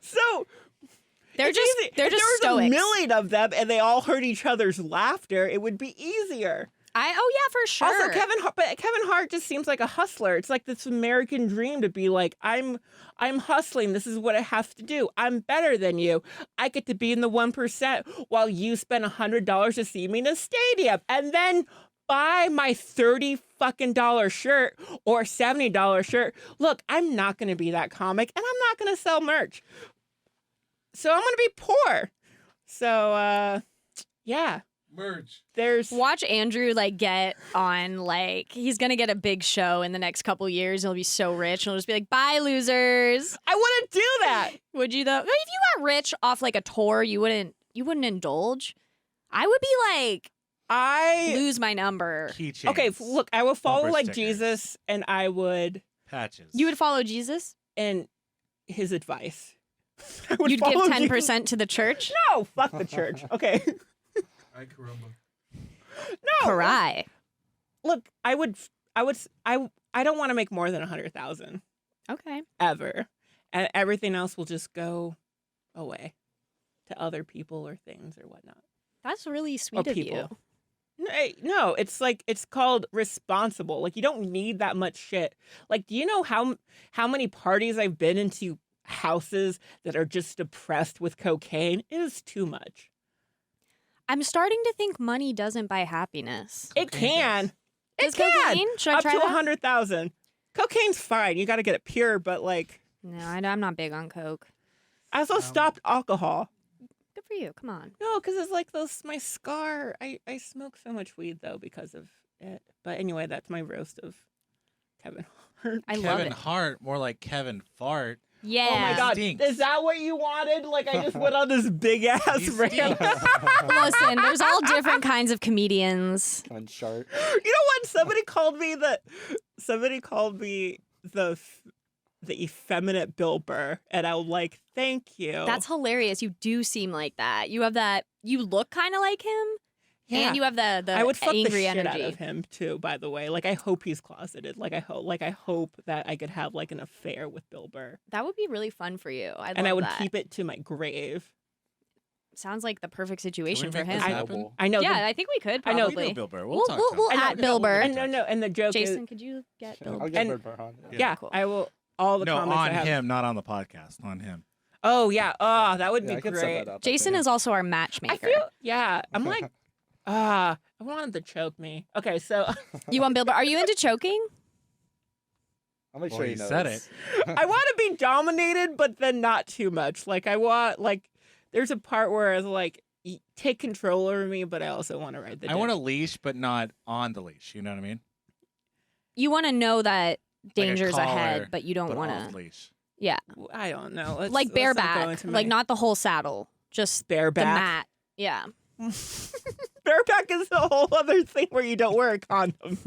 Speaker 4: So
Speaker 3: They're
Speaker 4: it's
Speaker 3: just
Speaker 4: easy.
Speaker 3: they're
Speaker 4: If
Speaker 3: just
Speaker 4: there was
Speaker 3: stoics.
Speaker 4: a million of them and they all heard each other's laughter, it would be easier.
Speaker 3: Oh yeah, for sure.
Speaker 4: Also, Kevin Hart just seems like a hustler. It's like this American dream to be like, I'm hustling. This is what I have to do. I'm better than you. I get to be in the 1% while you spend $100 to see me in a stadium. And then buy my $30 fucking shirt or $70 shirt. Look, I'm not going to be that comic, and I'm not going to sell merch. So I'm going to be poor. So, yeah.
Speaker 7: Merge.
Speaker 4: There's
Speaker 3: Watch Andrew like get on like he's gonna get a big show in the next couple years. He'll be so rich and he'll just be like, "Bye, losers."
Speaker 4: I wouldn't do that.
Speaker 3: Would you though? If you got rich off like a tour, you wouldn't indulge. I would be like,
Speaker 4: I
Speaker 3: lose my number.
Speaker 6: Keychains.
Speaker 4: okay. Look, I would follow
Speaker 6: Bumper
Speaker 4: like
Speaker 6: stickers.
Speaker 4: Jesus, and I would
Speaker 6: Patches.
Speaker 3: You would follow Jesus?
Speaker 4: and his advice. I would
Speaker 3: You'd give
Speaker 4: follow
Speaker 3: 10% to the church?
Speaker 4: No, fuck the church. Okay.
Speaker 7: I caramba.
Speaker 4: No.
Speaker 3: Karai.
Speaker 4: Look, I don't want to make more than 100,000
Speaker 3: Okay.
Speaker 4: ever, and everything else will just go away to other people or things or whatnot.
Speaker 3: That's really sweet of
Speaker 4: people.
Speaker 3: you.
Speaker 4: No, it's like it's called responsible. Like you don't need that much shit. Like, do you know how many parties I've been into houses that are just depressed with cocaine? It is too much.
Speaker 3: I'm starting to think money doesn't buy happiness.
Speaker 4: It can. It
Speaker 3: Does
Speaker 4: can.
Speaker 3: cocaine? Should I
Speaker 4: Up
Speaker 3: try
Speaker 4: to
Speaker 3: that?
Speaker 4: 100,000. Cocaine's fine. You got to get it pure, but like
Speaker 3: No, I'm not big on coke.
Speaker 4: I also stopped alcohol.
Speaker 3: Good for you. Come on.
Speaker 4: No, because it's like my scar. I smoke so much weed though because of it. But anyway, that's my roast of Kevin Hart.
Speaker 3: I love
Speaker 6: Kevin
Speaker 3: it.
Speaker 6: Hart, more like Kevin Fart.
Speaker 3: Yeah.
Speaker 4: Oh my god,
Speaker 6: Stinks.
Speaker 4: is that what you wanted? Like I just went on this big ass
Speaker 6: He
Speaker 4: rant.
Speaker 6: stinks.
Speaker 3: Listen, there's all different kinds of comedians.
Speaker 8: On chart.
Speaker 4: You know what? Somebody called me the effeminate Bill Burr, and I'm like, thank you.
Speaker 3: That's hilarious. You do seem like that. You have that. You look kind of like him,
Speaker 4: yeah.
Speaker 3: and you have the
Speaker 4: I would fuck the
Speaker 3: angry
Speaker 4: shit
Speaker 3: energy.
Speaker 4: out of him too. By the way, like I hope he's closeted. Like I hope that I could have like an affair with Bill Burr,
Speaker 3: That would be really fun for you.
Speaker 4: and I would
Speaker 3: that.
Speaker 4: keep it to my grave.
Speaker 3: Sounds like the perfect situation for
Speaker 6: make
Speaker 3: him.
Speaker 6: this happen?
Speaker 8: Noble.
Speaker 4: I know.
Speaker 3: Yeah, I think we could
Speaker 4: I know.
Speaker 3: probably.
Speaker 6: We know Bill Burr.
Speaker 3: We'll
Speaker 6: talk to him.
Speaker 4: I know,
Speaker 3: at Bill Burr.
Speaker 4: And no, and the joke
Speaker 3: Jason,
Speaker 4: is,
Speaker 3: could you get Bill?
Speaker 8: I'll
Speaker 4: And-
Speaker 8: get Bird on.
Speaker 4: yeah,
Speaker 3: Cool.
Speaker 4: I will. All the
Speaker 6: No,
Speaker 4: comments I
Speaker 6: on
Speaker 4: have.
Speaker 6: him, not on the podcast. On him.
Speaker 4: Oh yeah. Oh, that would
Speaker 8: Yeah,
Speaker 4: be
Speaker 8: I could set
Speaker 4: great.
Speaker 8: that up.
Speaker 3: Jason is also our matchmaker.
Speaker 4: I feel. Yeah, I'm like. I wanted to choke me. Okay, so
Speaker 3: You want Bill Burr? Are you into choking?
Speaker 8: I'll make
Speaker 6: Well,
Speaker 8: sure
Speaker 6: he
Speaker 8: he knows.
Speaker 6: said it.
Speaker 4: I want to be dominated, but then not too much. Like I want, like, there's a part where I was like, take control over me, but I also want to ride the.
Speaker 6: I want a leash, but not on the leash. You know what I mean?
Speaker 3: You want to know that danger's
Speaker 6: collar,
Speaker 3: ahead, but you don't
Speaker 6: But
Speaker 3: want
Speaker 6: off
Speaker 3: to.
Speaker 6: leash.
Speaker 3: Yeah,
Speaker 4: I don't know. Let's,
Speaker 3: like
Speaker 4: let's not go
Speaker 3: bareback,
Speaker 4: into
Speaker 3: like
Speaker 4: my-
Speaker 3: not the whole saddle, just the
Speaker 4: bareback.
Speaker 3: mat. Yeah.
Speaker 4: Bareback is a whole other thing where you don't wear a condom.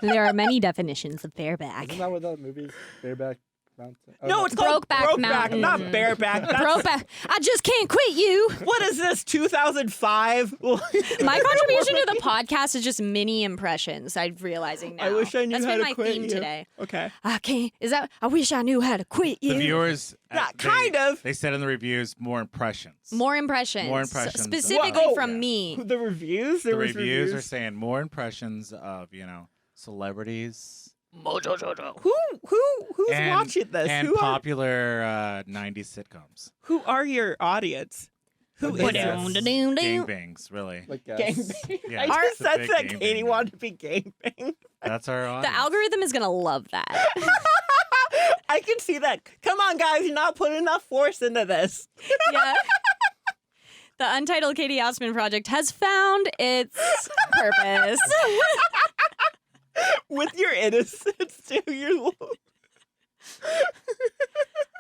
Speaker 3: There are many definitions of bareback.
Speaker 8: Isn't that what that movie is? Bareback Mountain? Oh,
Speaker 4: No, it's called
Speaker 3: Brokeback
Speaker 4: Brokeback,
Speaker 3: Mountain.
Speaker 4: not bareback. That's,
Speaker 3: Brokeback. I just can't quit you.
Speaker 4: what is this? 2005?
Speaker 3: My contribution to the podcast is just mini impressions. I'm realizing now.
Speaker 4: I wish I knew
Speaker 3: That's
Speaker 4: how
Speaker 3: been
Speaker 4: to
Speaker 3: my
Speaker 4: quit
Speaker 3: theme
Speaker 4: you.
Speaker 3: today.
Speaker 4: Okay.
Speaker 3: I can't. Is that? I wish I knew how to quit you.
Speaker 6: The viewers,
Speaker 4: Yeah,
Speaker 6: they-
Speaker 4: kind of.
Speaker 6: They said in the reviews more impressions.
Speaker 3: More impressions.
Speaker 6: More impressions.
Speaker 3: Specifically
Speaker 4: Whoa.
Speaker 3: from
Speaker 6: Yeah.
Speaker 3: me.
Speaker 4: The reviews?
Speaker 6: The
Speaker 4: There was
Speaker 6: reviews are saying more impressions of celebrities
Speaker 4: Who's
Speaker 6: and,
Speaker 4: watching this?
Speaker 6: and
Speaker 4: Who are,
Speaker 6: popular 90s sitcoms.
Speaker 4: who are your audience? Who
Speaker 8: Like
Speaker 4: is
Speaker 8: this.
Speaker 4: it?
Speaker 6: Gangbangs, really.
Speaker 8: Like
Speaker 4: Gangbang.
Speaker 6: Yeah,
Speaker 4: I
Speaker 6: it's
Speaker 4: just
Speaker 6: a
Speaker 4: said
Speaker 6: big
Speaker 4: that
Speaker 6: gangbang
Speaker 4: Katie
Speaker 6: now.
Speaker 4: wanted to be gangbang.
Speaker 6: That's our
Speaker 3: The
Speaker 6: audience.
Speaker 3: algorithm is gonna love that.
Speaker 4: I can see that. Come on, guys, you're not putting enough force into this.
Speaker 3: Yeah. The Untitled Catie Housman Project has found its purpose.
Speaker 4: With your innocence, too. You're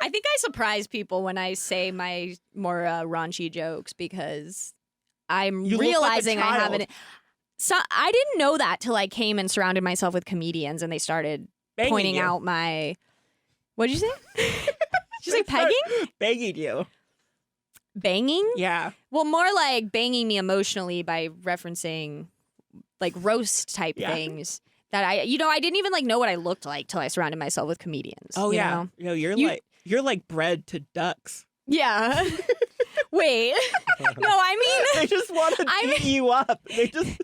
Speaker 3: I think I surprise people when I say my more raunchy jokes because I'm
Speaker 4: You look like a
Speaker 3: realizing I
Speaker 4: child.
Speaker 3: haven't. So I didn't know that till I came and surrounded myself with comedians and they started
Speaker 4: Banging
Speaker 3: pointing
Speaker 4: you.
Speaker 3: out my. What'd you say? Did you say
Speaker 4: They start
Speaker 3: pegging?
Speaker 4: Begging you.
Speaker 3: Banging?
Speaker 4: Yeah.
Speaker 3: Well, more like banging me emotionally by referencing like roast type
Speaker 4: Yeah.
Speaker 3: things that I didn't even like know what I looked like till I surrounded myself with comedians.
Speaker 4: Oh,
Speaker 3: you
Speaker 4: yeah.
Speaker 3: know?
Speaker 4: Yo,
Speaker 3: You-
Speaker 4: you're like bred to ducks.
Speaker 3: Yeah. Wait. No, I mean,
Speaker 4: They just want to
Speaker 3: I
Speaker 4: beat you up. They just.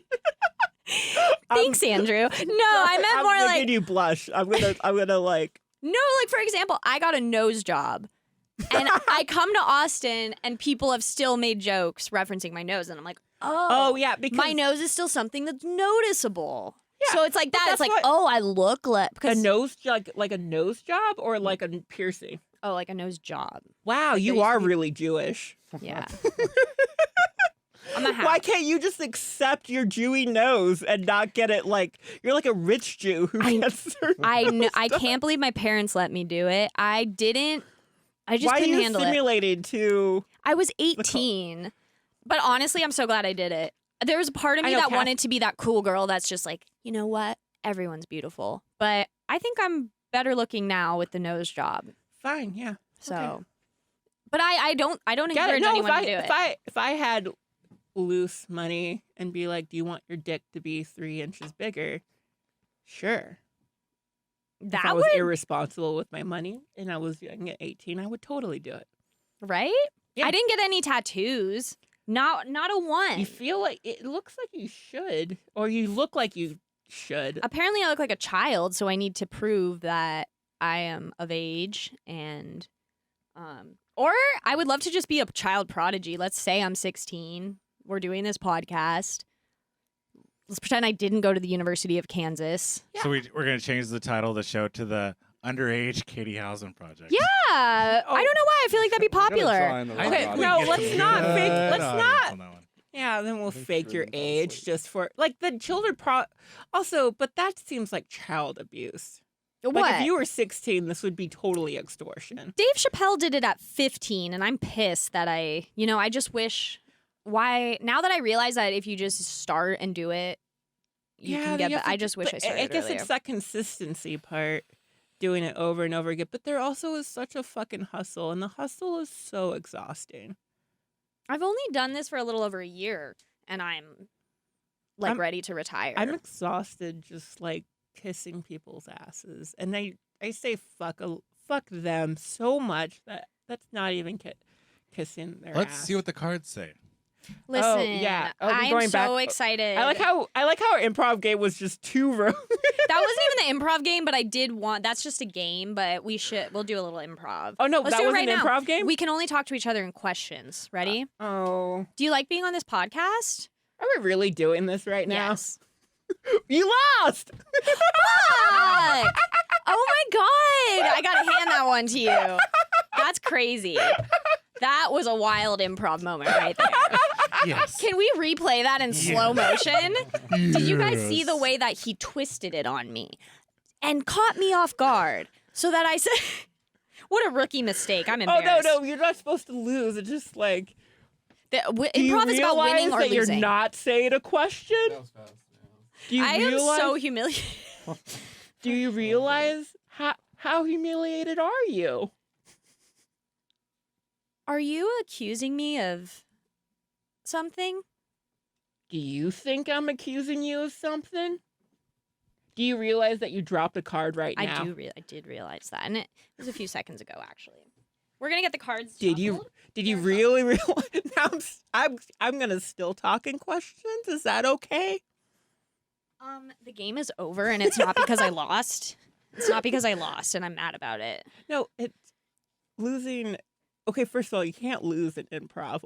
Speaker 3: thanks, Andrew. No, I meant
Speaker 4: I'm
Speaker 3: more
Speaker 4: making
Speaker 3: like
Speaker 4: you blush. I'm gonna like.
Speaker 3: no, like for example, I got a nose job. And I come to Austin and people have still made jokes referencing my nose and I'm like,
Speaker 4: Oh, yeah, because
Speaker 3: my nose is still something that's noticeable.
Speaker 4: Yeah,
Speaker 3: So it's like that. It's
Speaker 4: that's
Speaker 3: like,
Speaker 4: what-
Speaker 3: oh, I look like
Speaker 4: a nose like a nose job or like a piercing.
Speaker 3: oh, like a nose job.
Speaker 4: Wow,
Speaker 3: Like
Speaker 4: you
Speaker 3: there
Speaker 4: are
Speaker 3: used to be-
Speaker 4: really Jewish.
Speaker 3: Yeah. I'm a
Speaker 4: Why can't you just accept your Jewy nose and not get it like you're like a rich Jew who gets certain
Speaker 3: I can't believe my parents let me do it. I didn't. I just
Speaker 4: Why are
Speaker 3: couldn't
Speaker 4: you
Speaker 3: handle it.
Speaker 4: simulated to
Speaker 3: I was 18, but honestly, I'm so glad I did it. There was a part of
Speaker 4: I
Speaker 3: me
Speaker 4: know,
Speaker 3: that
Speaker 4: Kath-
Speaker 3: wanted to be that cool girl that's just like, you know what? Everyone's beautiful. But I think I'm better looking now with the nose job.
Speaker 4: fine, yeah.
Speaker 3: So,
Speaker 4: Okay.
Speaker 3: but I don't
Speaker 4: Get it?
Speaker 3: encourage
Speaker 4: No,
Speaker 3: anyone to do it.
Speaker 4: if I had loose money and be like, do you want your dick to be 3 inches bigger? Sure. If I
Speaker 3: That
Speaker 4: was
Speaker 3: would,
Speaker 4: irresponsible with my money and I was young at 18, I would totally do it.
Speaker 3: right?
Speaker 4: Yeah.
Speaker 3: I didn't get any tattoos. Not a one.
Speaker 4: You feel like it looks like you should, or you look like you should.
Speaker 3: Apparently, I look like a child, so I need to prove that I am of age and or I would love to just be a child prodigy. Let's say I'm 16. We're doing this podcast. Let's pretend I didn't go to the University of Kansas.
Speaker 6: So we're going to change the title of the show to the Underage Catie Housman Project.
Speaker 3: Yeah. I don't know why. I feel like that'd be popular.
Speaker 4: Okay, no, let's not fake. Let's not.
Speaker 6: On that one.
Speaker 4: Yeah, then we'll
Speaker 8: Make
Speaker 4: fake
Speaker 8: sure
Speaker 4: your
Speaker 8: they fall
Speaker 4: age
Speaker 8: asleep.
Speaker 4: just for like the children. Also, but that seems like child abuse.
Speaker 3: What?
Speaker 4: Like if you were 16, this would be totally extortion.
Speaker 3: Dave Chappelle did it at 15, and I'm pissed that I just wish. Why now that I realize that if you just start and do it, you can get. I just wish I started
Speaker 4: I guess
Speaker 3: earlier.
Speaker 4: it's that consistency part, doing it over and over again. But there also is such a fucking hustle, and the hustle is so exhausting.
Speaker 3: I've only done this for a little over a year, and I'm like ready to retire.
Speaker 4: I'm exhausted just like kissing people's asses, and I say fuck them so much that that's not even kissing their
Speaker 6: Let's
Speaker 4: ass.
Speaker 6: see what the cards say.
Speaker 3: Listen,
Speaker 4: yeah. Oh,
Speaker 3: I am
Speaker 4: going
Speaker 3: so
Speaker 4: back-
Speaker 3: excited.
Speaker 4: I like how our improv game was just 2 rows.
Speaker 3: that wasn't even the improv game, but I did want. That's just a game, but we'll do a little improv.
Speaker 4: Oh no,
Speaker 3: Let's
Speaker 4: that
Speaker 3: do it
Speaker 4: was
Speaker 3: right
Speaker 4: an
Speaker 3: now.
Speaker 4: improv game.
Speaker 3: We can only talk to each other in questions. Ready?
Speaker 4: Oh,
Speaker 3: Do you like being on this podcast?
Speaker 4: are we really doing this right now?
Speaker 3: Yes.
Speaker 4: You lost.
Speaker 3: Fuck! Oh my god! I gotta hand that one to you. That's crazy. That was a wild improv moment right there.
Speaker 6: Yes.
Speaker 3: Can we replay that in slow motion? Did you guys see the
Speaker 6: Yes.
Speaker 3: way that he twisted it on me and caught me off guard so that I said, what a rookie mistake. I'm
Speaker 4: Oh
Speaker 3: embarrassed.
Speaker 4: no, you're not supposed to lose. It's just like do you
Speaker 3: Improv is about
Speaker 4: realize
Speaker 3: winning or
Speaker 4: that
Speaker 3: losing.
Speaker 4: you're not saying a question?
Speaker 7: That was fast.
Speaker 4: Do you
Speaker 3: I am
Speaker 4: realize?
Speaker 3: so humiliated.
Speaker 4: Do you realize how humiliated are you?
Speaker 3: Are you accusing me of something?
Speaker 4: Do you think I'm accusing you of something? Do you realize that you dropped a card right now?
Speaker 3: I did realize that, and it was a few seconds ago, actually. We're gonna get the cards.
Speaker 4: Did you
Speaker 3: shuffled.
Speaker 4: really realize? Now I'm gonna still talk in questions. Is that okay?
Speaker 3: The game is over, and it's not because I lost. It's not because I lost, and I'm mad about it.
Speaker 4: No, it's losing. Okay, first of all, you can't lose in improv.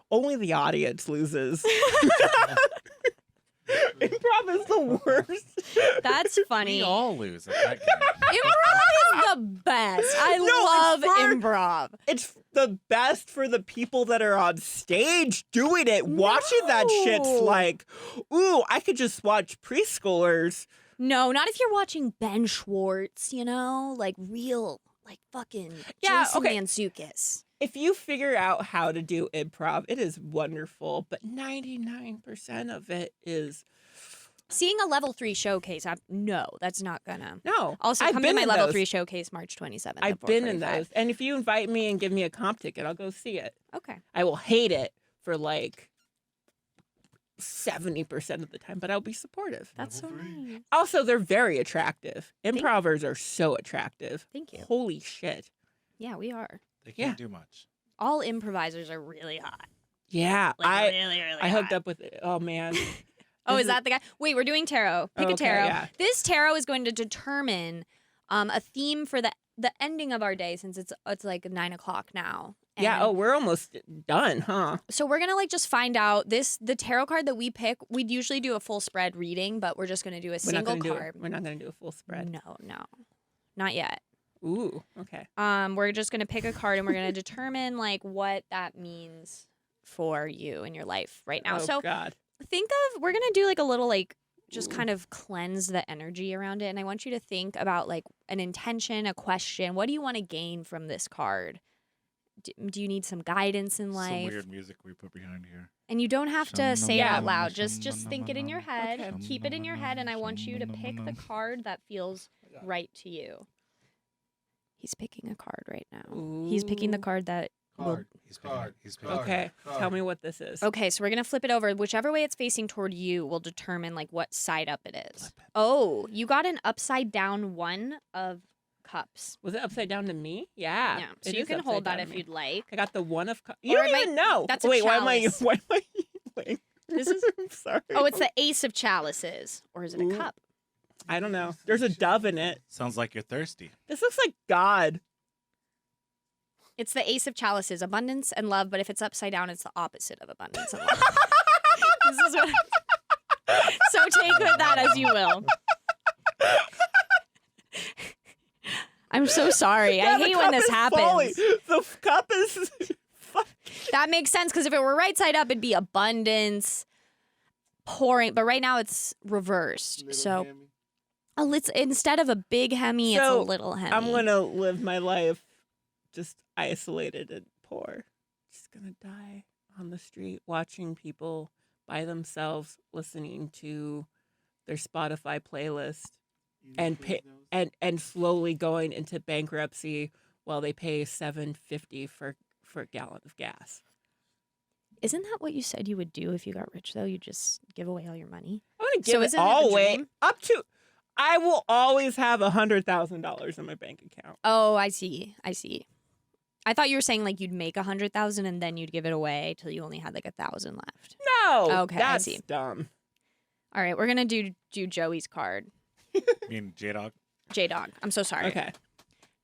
Speaker 4: Only the audience loses. Improv is the worst.
Speaker 3: That's funny.
Speaker 6: We all lose at that game.
Speaker 3: Improv is the best. I love
Speaker 4: it's for-
Speaker 3: improv.
Speaker 4: It's the best for the people that are on stage doing it. Watching that shit's
Speaker 3: No.
Speaker 4: like, ooh, I could just watch preschoolers.
Speaker 3: No, not if you're watching Ben Schwartz, like real, like fucking
Speaker 4: Yeah,
Speaker 3: Jason
Speaker 4: okay.
Speaker 3: Mantzoukas.
Speaker 4: If you figure out how to do improv, it is wonderful. But 99% of it is
Speaker 3: Seeing a level 3 showcase, no, that's not gonna.
Speaker 4: no.
Speaker 3: Also,
Speaker 4: I've
Speaker 3: come to
Speaker 4: been
Speaker 3: my
Speaker 4: in
Speaker 3: level
Speaker 4: those.
Speaker 3: 3 showcase March 27th.
Speaker 4: I've
Speaker 3: at
Speaker 4: been in
Speaker 3: 4:45.
Speaker 4: those. And if you invite me and give me a comp ticket, I'll go see it.
Speaker 3: Okay.
Speaker 4: I will hate it for like 70% of the time, but I'll be supportive.
Speaker 3: That's so
Speaker 7: Level 3.
Speaker 3: nice.
Speaker 4: Also, they're very attractive.
Speaker 3: you.
Speaker 4: Improvers are so attractive.
Speaker 3: Thank you.
Speaker 4: Holy shit.
Speaker 3: Yeah, we are.
Speaker 6: They can't do much.
Speaker 3: All improvisers are really hot.
Speaker 4: Yeah,
Speaker 3: Like really, really
Speaker 4: I hooked
Speaker 3: hot.
Speaker 4: up with it. Oh man.
Speaker 3: Oh,
Speaker 4: This
Speaker 3: is that the guy? Wait, we're doing tarot. Pick
Speaker 4: Oh,
Speaker 3: a
Speaker 4: okay,
Speaker 3: tarot.
Speaker 4: yeah.
Speaker 3: This tarot is going to determine a theme for the ending of our day, since it's like 9 o'clock now.
Speaker 4: Yeah.
Speaker 3: And
Speaker 4: Oh, we're almost done, huh?
Speaker 3: so we're gonna like just find out the tarot card that we pick. We'd usually do a full spread reading, but we're just gonna do a
Speaker 4: We're not
Speaker 3: single
Speaker 4: gonna
Speaker 3: card.
Speaker 4: we're not gonna do a full spread.
Speaker 3: No, not yet.
Speaker 4: Ooh. Okay.
Speaker 3: We're just gonna pick a card and we're gonna determine like what that means for you in your life right now.
Speaker 4: Oh
Speaker 3: So
Speaker 4: God.
Speaker 3: we're gonna do like a little like just kind of cleanse the energy around it, and I want you to think about like an intention, a question. What do you want to gain from this card? Do you need some guidance in
Speaker 6: Some
Speaker 3: life?
Speaker 6: weird music we put behind here.
Speaker 3: And you don't have to say it
Speaker 4: Yeah.
Speaker 3: out loud. Just think it in your head.
Speaker 4: Okay.
Speaker 3: Keep it in your head, and I want you to pick the card that feels right to you. He's picking a card right now. He's picking the
Speaker 4: Ooh.
Speaker 3: card that will.
Speaker 7: Card.
Speaker 6: He's picking.
Speaker 7: Card.
Speaker 6: He's picking.
Speaker 4: Okay.
Speaker 7: Card.
Speaker 4: Tell me what this is.
Speaker 3: Okay, so we're gonna flip it over. Whichever way it's facing toward you will determine like what side up it is. Oh, you got an upside down 1 of cups.
Speaker 4: Was it upside down to me? Yeah.
Speaker 3: Yeah, so
Speaker 4: it
Speaker 3: you
Speaker 4: is
Speaker 3: can
Speaker 4: upside
Speaker 3: hold that
Speaker 4: down to
Speaker 3: if
Speaker 4: me.
Speaker 3: you'd like.
Speaker 4: I got the 1 of cups. You
Speaker 3: Or
Speaker 4: don't
Speaker 3: it might-
Speaker 4: even know.
Speaker 3: that's a
Speaker 4: Wait, why am I?
Speaker 3: chalice.
Speaker 4: Why am I healing?
Speaker 3: This is.
Speaker 4: I'm sorry.
Speaker 3: Oh, it's the Ace of Chalices, or is it a
Speaker 4: Ooh.
Speaker 3: cup?
Speaker 4: I don't know. There's a dove in it.
Speaker 6: Sounds like you're thirsty.
Speaker 4: This looks like God.
Speaker 3: It's the Ace of Chalices, abundance and love. But if it's upside down, it's the opposite of abundance and love. This is what. So take with that as you will. I'm so sorry.
Speaker 4: Yeah,
Speaker 3: I
Speaker 4: the
Speaker 3: hate when
Speaker 4: cup
Speaker 3: this
Speaker 4: is
Speaker 3: happens.
Speaker 4: falling. The cup is.
Speaker 3: That makes sense because if it were right side up, it'd be abundance, pouring. But right now it's reversed. So instead of a big Hemi, it's a
Speaker 4: So,
Speaker 3: little Hemi.
Speaker 4: I'm gonna live my life just isolated and poor. Just gonna die on the street watching people by themselves listening to their Spotify playlist and and slowly going into bankruptcy while they pay $7.50 for a gallon of gas.
Speaker 3: Isn't that what you said you would do if you got rich, though? You just give away all your money?
Speaker 4: I want to
Speaker 3: So
Speaker 4: give
Speaker 3: isn't
Speaker 4: it
Speaker 3: it
Speaker 4: all
Speaker 3: the
Speaker 4: away
Speaker 3: dream?
Speaker 4: up to. I will always have $100,000 in my bank account.
Speaker 3: Oh, I see. I thought you were saying like you'd make 100,000 and then you'd give it away till you only had like 1,000 left.
Speaker 4: No,
Speaker 3: Okay, I
Speaker 4: that's
Speaker 3: see.
Speaker 4: dumb.
Speaker 3: All right, we're gonna do Joey's card.
Speaker 6: I mean, J-Dog.
Speaker 3: J-Dog. I'm so sorry.
Speaker 4: Okay.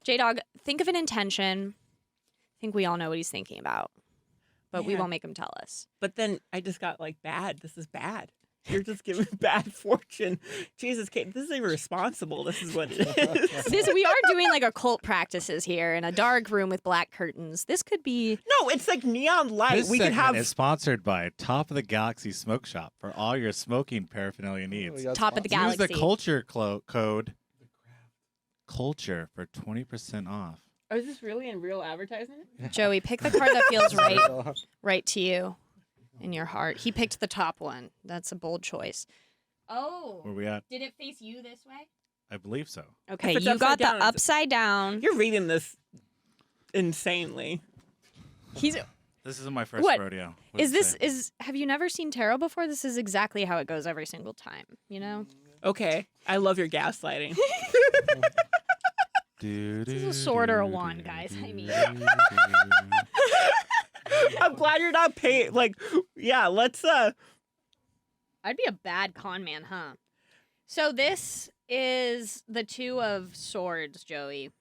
Speaker 3: J-Dog, think of an intention. I think we all know what he's thinking about, but we
Speaker 4: Man.
Speaker 3: won't make him tell us.
Speaker 4: But then I just got like bad. This is bad. You're just giving bad fortune. Jesus, Kate, this is irresponsible. This is what it is.
Speaker 3: We are doing like occult practices here in a dark room with black curtains. This could be.
Speaker 4: No, it's like neon light.
Speaker 6: This
Speaker 4: We could
Speaker 6: segment
Speaker 4: have.
Speaker 6: is sponsored by Top of the Galaxy Smoke Shop for all your smoking paraphernalia needs.
Speaker 3: Top of the
Speaker 6: Use the
Speaker 3: galaxy.
Speaker 6: culture code culture for 20% off.
Speaker 4: Oh, is this really in real advertisement?
Speaker 3: Joey, pick the card that feels right to you in your heart. He picked the top one. That's a bold choice. Oh,
Speaker 6: Where we at?
Speaker 3: did it face you this way?
Speaker 6: I believe so.
Speaker 3: Okay,
Speaker 4: If it's
Speaker 3: you got
Speaker 4: upside down,
Speaker 3: the upside down.
Speaker 4: You're reading this insanely.
Speaker 3: He's
Speaker 6: This isn't my first
Speaker 3: What?
Speaker 6: rodeo.
Speaker 3: is this have you never seen tarot before? This is exactly how it goes every single time, you know?
Speaker 4: Okay, I love your gaslighting.
Speaker 6: This
Speaker 3: is a sword or a wand, guys. I mean.
Speaker 4: I'm glad you're not paying. Like, yeah, let's.
Speaker 3: I'd be a bad con man, huh? So this is the 2 of swords, Joey.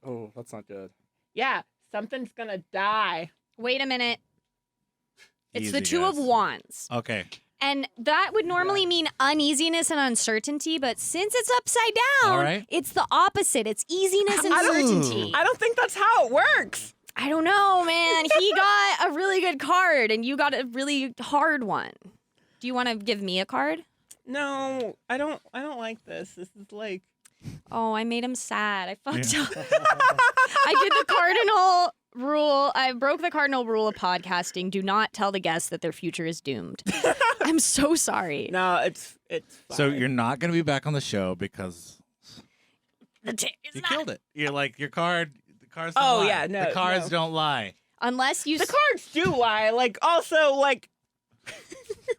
Speaker 8: Oh, that's not good.
Speaker 4: Yeah, something's gonna die.
Speaker 3: Wait a minute. It's the
Speaker 6: Easy,
Speaker 3: 2 of
Speaker 6: guys.
Speaker 3: wands.
Speaker 6: Okay.
Speaker 3: And that would normally mean uneasiness and uncertainty, but since it's upside down,
Speaker 6: All right.
Speaker 3: it's the opposite. It's easiness and
Speaker 4: I don't-
Speaker 3: certainty.
Speaker 4: I don't think that's how it works.
Speaker 3: I don't know, man. He got a really good card and you got a really hard one. Do you want to give me a card?
Speaker 4: No, I don't like this. This is like.
Speaker 3: Oh, I made him sad. I fucked up. I did the cardinal rule. I broke the cardinal rule of podcasting. Do not tell the guests that their future is doomed. I'm so sorry.
Speaker 4: No, it's.
Speaker 6: So
Speaker 4: fine.
Speaker 6: you're not going to be back on the show because
Speaker 3: It's
Speaker 6: you
Speaker 3: not-
Speaker 6: killed it. You're like, the cards don't
Speaker 4: Oh,
Speaker 6: lie.
Speaker 4: yeah, no,
Speaker 6: The cards
Speaker 4: no.
Speaker 6: don't lie.
Speaker 3: Unless you
Speaker 4: The cards do lie. Like, also, like,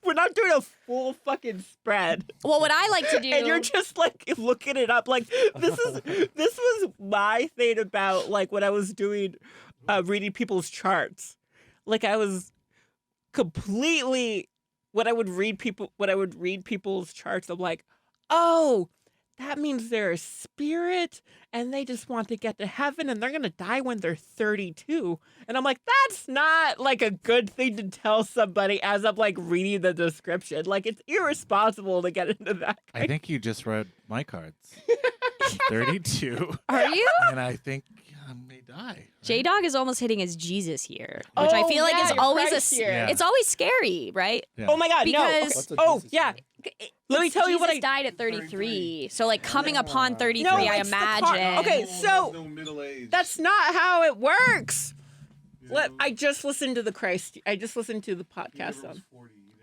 Speaker 4: we're not doing a full fucking spread.
Speaker 3: Well, what I like to do.
Speaker 4: And you're just like looking it up. Like, this was my thing about like when I was doing reading people's charts. Like, I was completely when I would read people's charts. I'm like, oh, that means they're a spirit and they just want to get to heaven and they're going to die when they're 32. And I'm like, that's not like a good thing to tell somebody as I'm like reading the description. Like, it's irresponsible to get into that.
Speaker 6: I think you just read my cards. I'm 32.
Speaker 3: Are you?
Speaker 6: And I think I may die.
Speaker 3: J Dog is almost hitting his Jesus year, which I
Speaker 4: Oh,
Speaker 3: feel like
Speaker 4: yeah,
Speaker 3: is
Speaker 4: your
Speaker 3: always
Speaker 4: Christ year.
Speaker 6: Yeah.
Speaker 3: it's always scary, right?
Speaker 6: Yeah.
Speaker 4: Oh my God, no.
Speaker 3: Because-
Speaker 4: Okay.
Speaker 8: What's a
Speaker 4: Oh,
Speaker 8: Jesus
Speaker 4: yeah.
Speaker 8: name?
Speaker 4: Let me tell you what
Speaker 3: Jesus died at 33. So like coming upon 33,
Speaker 4: No,
Speaker 3: I
Speaker 4: it's the
Speaker 3: imagine.
Speaker 4: Okay,
Speaker 7: There's
Speaker 4: so
Speaker 7: no middle age.
Speaker 4: that's not how it works.
Speaker 7: Yeah.
Speaker 4: I just listened to the podcast on.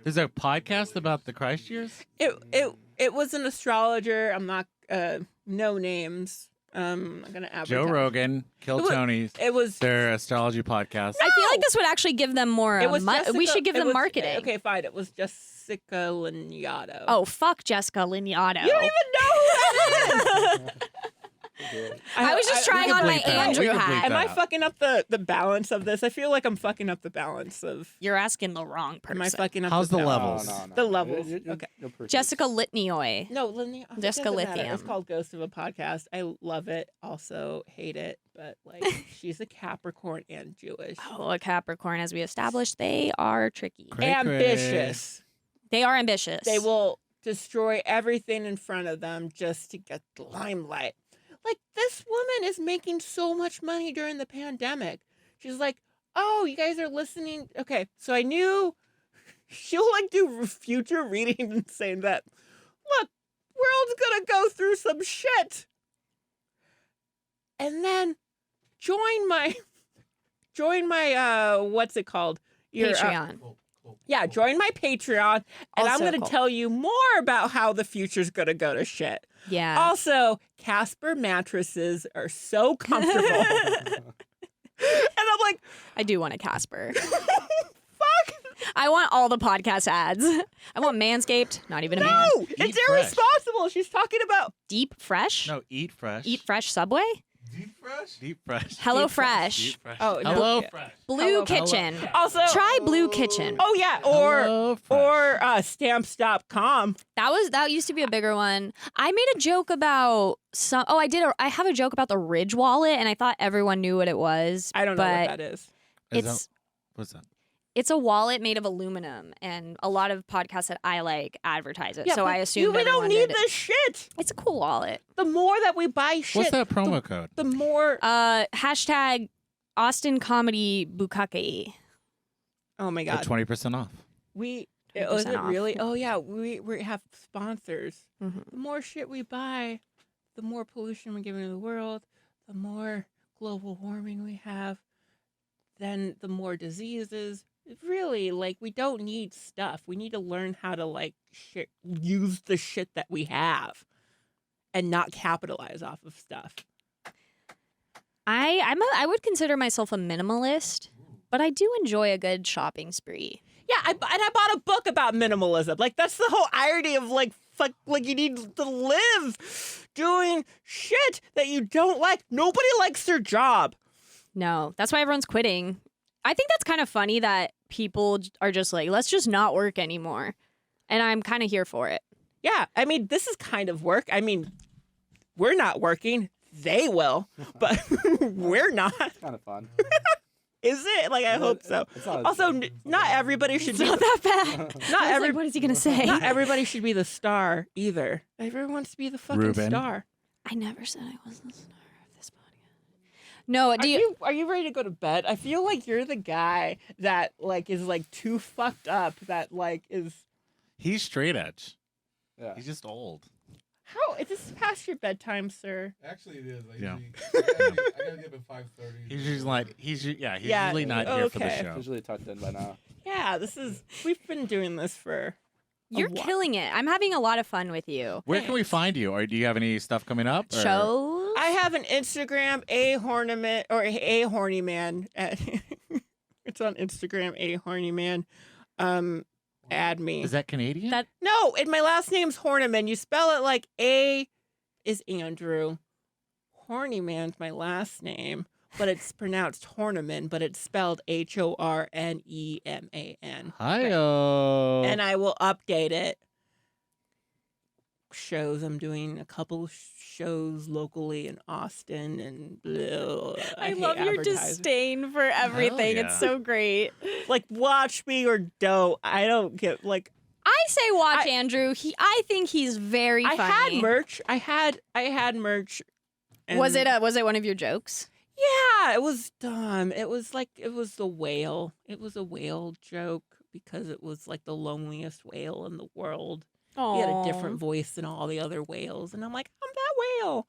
Speaker 6: There's a podcast about the Christ years?
Speaker 4: It was an astrologer. I'm not no names. I'm not gonna advertise.
Speaker 6: Joe Rogan, Kill
Speaker 4: It was-
Speaker 6: Tony,
Speaker 4: It was.
Speaker 6: their astrology podcast.
Speaker 3: I feel like this would actually give them more.
Speaker 4: It was
Speaker 3: we
Speaker 4: Jessica-
Speaker 3: should give
Speaker 4: it
Speaker 3: them
Speaker 4: was-
Speaker 3: marketing.
Speaker 4: Okay, fine. It was Jessica Liniato.
Speaker 3: Oh, fuck Jessica Liniato.
Speaker 4: you don't even know who that is.
Speaker 3: I was just trying
Speaker 6: can
Speaker 3: on my
Speaker 6: bleep that.
Speaker 3: Andrew
Speaker 6: We can bleep
Speaker 3: hat.
Speaker 6: that.
Speaker 4: Am I fucking up the balance of this? I feel like I'm fucking up the balance of.
Speaker 3: You're asking the wrong
Speaker 4: Am I
Speaker 3: person.
Speaker 4: fucking up
Speaker 6: How's the
Speaker 4: balance?
Speaker 6: levels?
Speaker 4: The levels. Okay.
Speaker 3: Jessica Litnioy.
Speaker 4: No, Lindy.
Speaker 3: Jessica
Speaker 4: It's
Speaker 3: Lithium.
Speaker 4: called Ghost of a Podcast. I love it. Also hate it, but like she's a Capricorn and Jewish.
Speaker 3: Oh, a Capricorn, as we established, they are tricky.
Speaker 6: Cray,
Speaker 4: Ambitious.
Speaker 3: They are ambitious.
Speaker 4: They will destroy everything in front of them just to get the limelight. Like, this woman is making so much money during the pandemic. She's like, oh, you guys are listening. Okay, so I knew she'll like do future reading and saying that, look, world's gonna go through some shit. And then join my what's it called?
Speaker 3: Patreon.
Speaker 4: Yeah, join my Patreon, and I'm
Speaker 3: Also
Speaker 4: going to
Speaker 3: cool.
Speaker 4: tell you more about how the future's going to go to shit.
Speaker 3: Yeah.
Speaker 4: Also, Casper mattresses are so comfortable. And I'm like,
Speaker 3: I do want a Casper.
Speaker 4: fuck,
Speaker 3: I want all the podcast ads. I want Manscaped, not even a man.
Speaker 4: no, it's
Speaker 6: Eat fresh.
Speaker 4: irresponsible. She's talking about,
Speaker 3: Deep Fresh?
Speaker 6: No, Eat Fresh.
Speaker 3: Eat Fresh Subway?
Speaker 7: Deep fresh?
Speaker 6: Deep Fresh.
Speaker 3: Hello
Speaker 4: Deep Fresh.
Speaker 3: Fresh.
Speaker 6: Deep Fresh.
Speaker 4: Oh, no.
Speaker 6: Hello
Speaker 4: Yeah.
Speaker 6: Fresh.
Speaker 3: Blue
Speaker 4: Hello-
Speaker 3: Kitchen.
Speaker 4: also,
Speaker 3: Try Blue Kitchen.
Speaker 4: oh yeah,
Speaker 6: Hello Fresh.
Speaker 4: or stamps.com.
Speaker 3: That used to be a bigger one. I made a joke about some. Oh, I have a joke about the Ridge wallet, and I thought everyone knew what it was.
Speaker 4: I don't know
Speaker 3: but
Speaker 4: what that is.
Speaker 6: Is
Speaker 3: It's
Speaker 6: what's that?
Speaker 3: it's a wallet made of aluminum, and a lot of podcasts that I like advertise it.
Speaker 4: Yeah,
Speaker 3: so
Speaker 4: but
Speaker 3: I assume
Speaker 4: we don't need this shit.
Speaker 3: It's a cool wallet.
Speaker 4: The more that we buy shit,
Speaker 6: What's that promo code?
Speaker 4: the more.
Speaker 3: Hashtag Austin Comedy Bukake.
Speaker 4: Oh my
Speaker 6: For
Speaker 4: god.
Speaker 6: 20% off.
Speaker 4: We
Speaker 3: 20%
Speaker 4: was it
Speaker 3: off.
Speaker 4: really? Oh yeah, we have sponsors.
Speaker 3: Mhm.
Speaker 4: The more shit we buy, the more pollution we give into the world, the more global warming we have, then the more diseases. Really, like we don't need stuff. We need to learn how to like use the shit that we have, and not capitalize off of stuff.
Speaker 3: I would consider myself a minimalist, but I do enjoy a good shopping spree.
Speaker 4: Yeah, I bought a book about minimalism. Like that's the whole irony of like fuck. Like you need to live doing shit that you don't like. Nobody likes their job.
Speaker 3: No, that's why everyone's quitting. I think that's kind of funny that people are just like, let's just not work anymore. And I'm kind of here for it.
Speaker 4: Yeah, I mean this is kind of work. I mean, we're not working. They will, but we're not.
Speaker 8: It's kind of fun.
Speaker 4: Is it? Like I hope so.
Speaker 8: It's not as
Speaker 4: Also,
Speaker 8: bad.
Speaker 4: not everybody should
Speaker 3: It's
Speaker 4: be.
Speaker 3: not that bad.
Speaker 4: Not
Speaker 3: I was
Speaker 4: every.
Speaker 3: like, what is he going to say?
Speaker 4: Not everybody should be the star either. Everyone wants to be the fucking
Speaker 6: Ruben.
Speaker 4: star.
Speaker 3: I never said I was the star of this podcast. No, do you?
Speaker 4: Are you ready to go to bed? I feel like you're the guy that like is like too fucked up. That like is
Speaker 6: He's straight edge.
Speaker 8: Yeah.
Speaker 6: He's just old.
Speaker 4: how? Is this past your bedtime, sir?
Speaker 7: Actually, it is.
Speaker 6: Yeah.
Speaker 7: I gotta get up at 5:30.
Speaker 6: He's usually like he's
Speaker 4: Yeah,
Speaker 6: usually not here for the
Speaker 4: okay.
Speaker 6: show.
Speaker 8: Usually tucked in by now.
Speaker 4: Yeah, we've been doing this for.
Speaker 3: You're
Speaker 4: while.
Speaker 3: killing it. I'm having a lot of fun with you.
Speaker 6: Where can we find you? Or do you have any stuff coming up? or-
Speaker 3: Shows?
Speaker 4: I have an Instagram, a Horneman or a horny man. It's on Instagram, a horny man. Add me.
Speaker 6: Is that Canadian?
Speaker 3: That-
Speaker 4: No, and my last name's Horneman. You spell it like A is Andrew. Horny man's my last name, but it's pronounced Horneman, but it's spelled Horneman.
Speaker 6: Hi-oh.
Speaker 4: And I will update it. shows. I'm doing a couple shows locally in Austin, and
Speaker 3: I
Speaker 4: hate
Speaker 3: love your
Speaker 4: advertising.
Speaker 3: disdain for everything.
Speaker 6: yeah.
Speaker 3: It's so great.
Speaker 4: Like, watch me or don't. I don't get like.
Speaker 3: I say watch Andrew. I think he's very funny.
Speaker 4: I had merch. I had merch. And
Speaker 3: Was it one of your jokes?
Speaker 4: Yeah, it was dumb. It was the whale. It was a whale joke because it was like the loneliest whale in the world. He had a different voice than all the other whales, and I'm like, I'm that whale.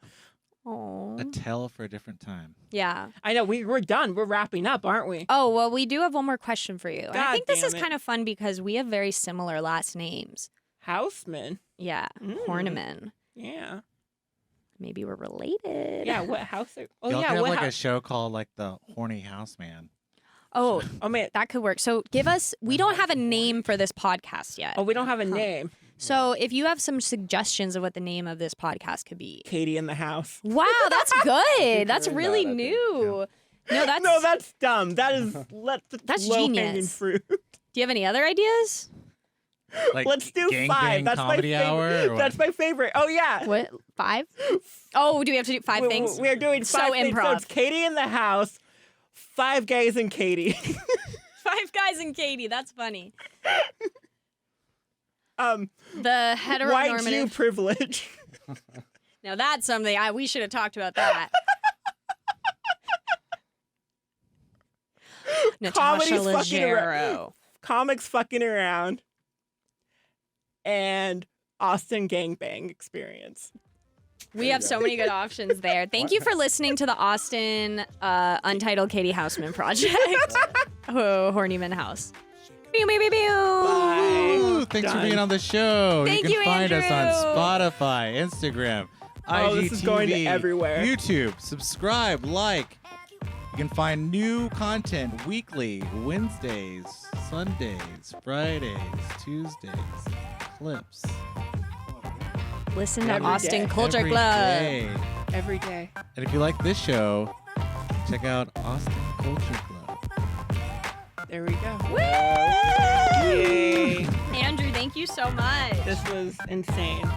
Speaker 3: Oh.
Speaker 6: A tale for a different time.
Speaker 3: Yeah.
Speaker 4: I know we're done. We're wrapping up, aren't we?
Speaker 3: Oh, well, we do have one more question for you. And I
Speaker 4: God
Speaker 3: think this
Speaker 4: damn
Speaker 3: is
Speaker 4: it.
Speaker 3: kind of fun because we have very similar last names.
Speaker 4: Houseman.
Speaker 3: Yeah.
Speaker 4: Mm.
Speaker 3: Horneman.
Speaker 4: Yeah.
Speaker 3: Maybe we're related.
Speaker 4: Yeah. What house? Oh
Speaker 6: Y'all
Speaker 4: yeah.
Speaker 6: could have
Speaker 4: What
Speaker 6: like a
Speaker 4: house?
Speaker 6: show called like the Horny Houseman.
Speaker 3: Oh,
Speaker 4: Oh man.
Speaker 3: that could work. So give us, we don't have a name for this podcast yet.
Speaker 4: Oh, we don't have a name.
Speaker 3: So if you have some suggestions of what the name of this podcast could be.
Speaker 4: Katie in the house.
Speaker 3: Wow, that's good. That's
Speaker 8: doing
Speaker 3: really
Speaker 8: that, I think.
Speaker 3: new. No, that's,
Speaker 4: No, that's dumb. That is
Speaker 3: That's
Speaker 4: low-hanging
Speaker 3: genius.
Speaker 4: fruit.
Speaker 3: do you have any other ideas?
Speaker 6: Like
Speaker 4: Let's do
Speaker 6: Gang
Speaker 4: 5.
Speaker 6: Bang
Speaker 4: That's my
Speaker 6: Comedy
Speaker 4: favorite.
Speaker 6: Hour. Or what?
Speaker 4: That's my favorite. Oh yeah.
Speaker 3: What? 5? Oh, do we have to do 5 things?
Speaker 4: We're doing
Speaker 3: So
Speaker 4: 5 things. So
Speaker 3: improv.
Speaker 4: it's Katie in the house, 5 gays and Katie.
Speaker 3: 5 guys and Katie. That's funny. The
Speaker 4: White Jew
Speaker 3: heteronormative.
Speaker 4: privilege.
Speaker 3: Now that's something we should have talked about that. Natasha
Speaker 4: Comedy's fucking
Speaker 3: Leggero.
Speaker 4: Comics fucking around. And Austin gangbang experience.
Speaker 3: We have so many good options there. Thank you for listening to the Austin Untitled Catie Housman Project. Oh, Horneman House. Pew, pew, pew, pew.
Speaker 6: Ooh, thanks for
Speaker 4: Done.
Speaker 6: being on the show.
Speaker 3: Thank
Speaker 6: you
Speaker 3: you,
Speaker 6: can find us on
Speaker 3: Andrew.
Speaker 6: Spotify, Instagram,
Speaker 4: Oh, this is going to
Speaker 6: IGTV,
Speaker 4: everywhere.
Speaker 6: YouTube. Subscribe, like. You can find new content weekly, Wednesdays, Sundays, Fridays, Tuesdays, clips.
Speaker 3: Listen to
Speaker 4: Every
Speaker 3: Austin
Speaker 4: day.
Speaker 3: Culture
Speaker 6: every
Speaker 3: Club.
Speaker 6: day.
Speaker 4: Every day.
Speaker 6: And if you like this show, check out Austin Culture Club.
Speaker 4: There we go.
Speaker 3: Woo!
Speaker 4: Yay.
Speaker 3: Andrew, thank you so much.
Speaker 4: This was insane.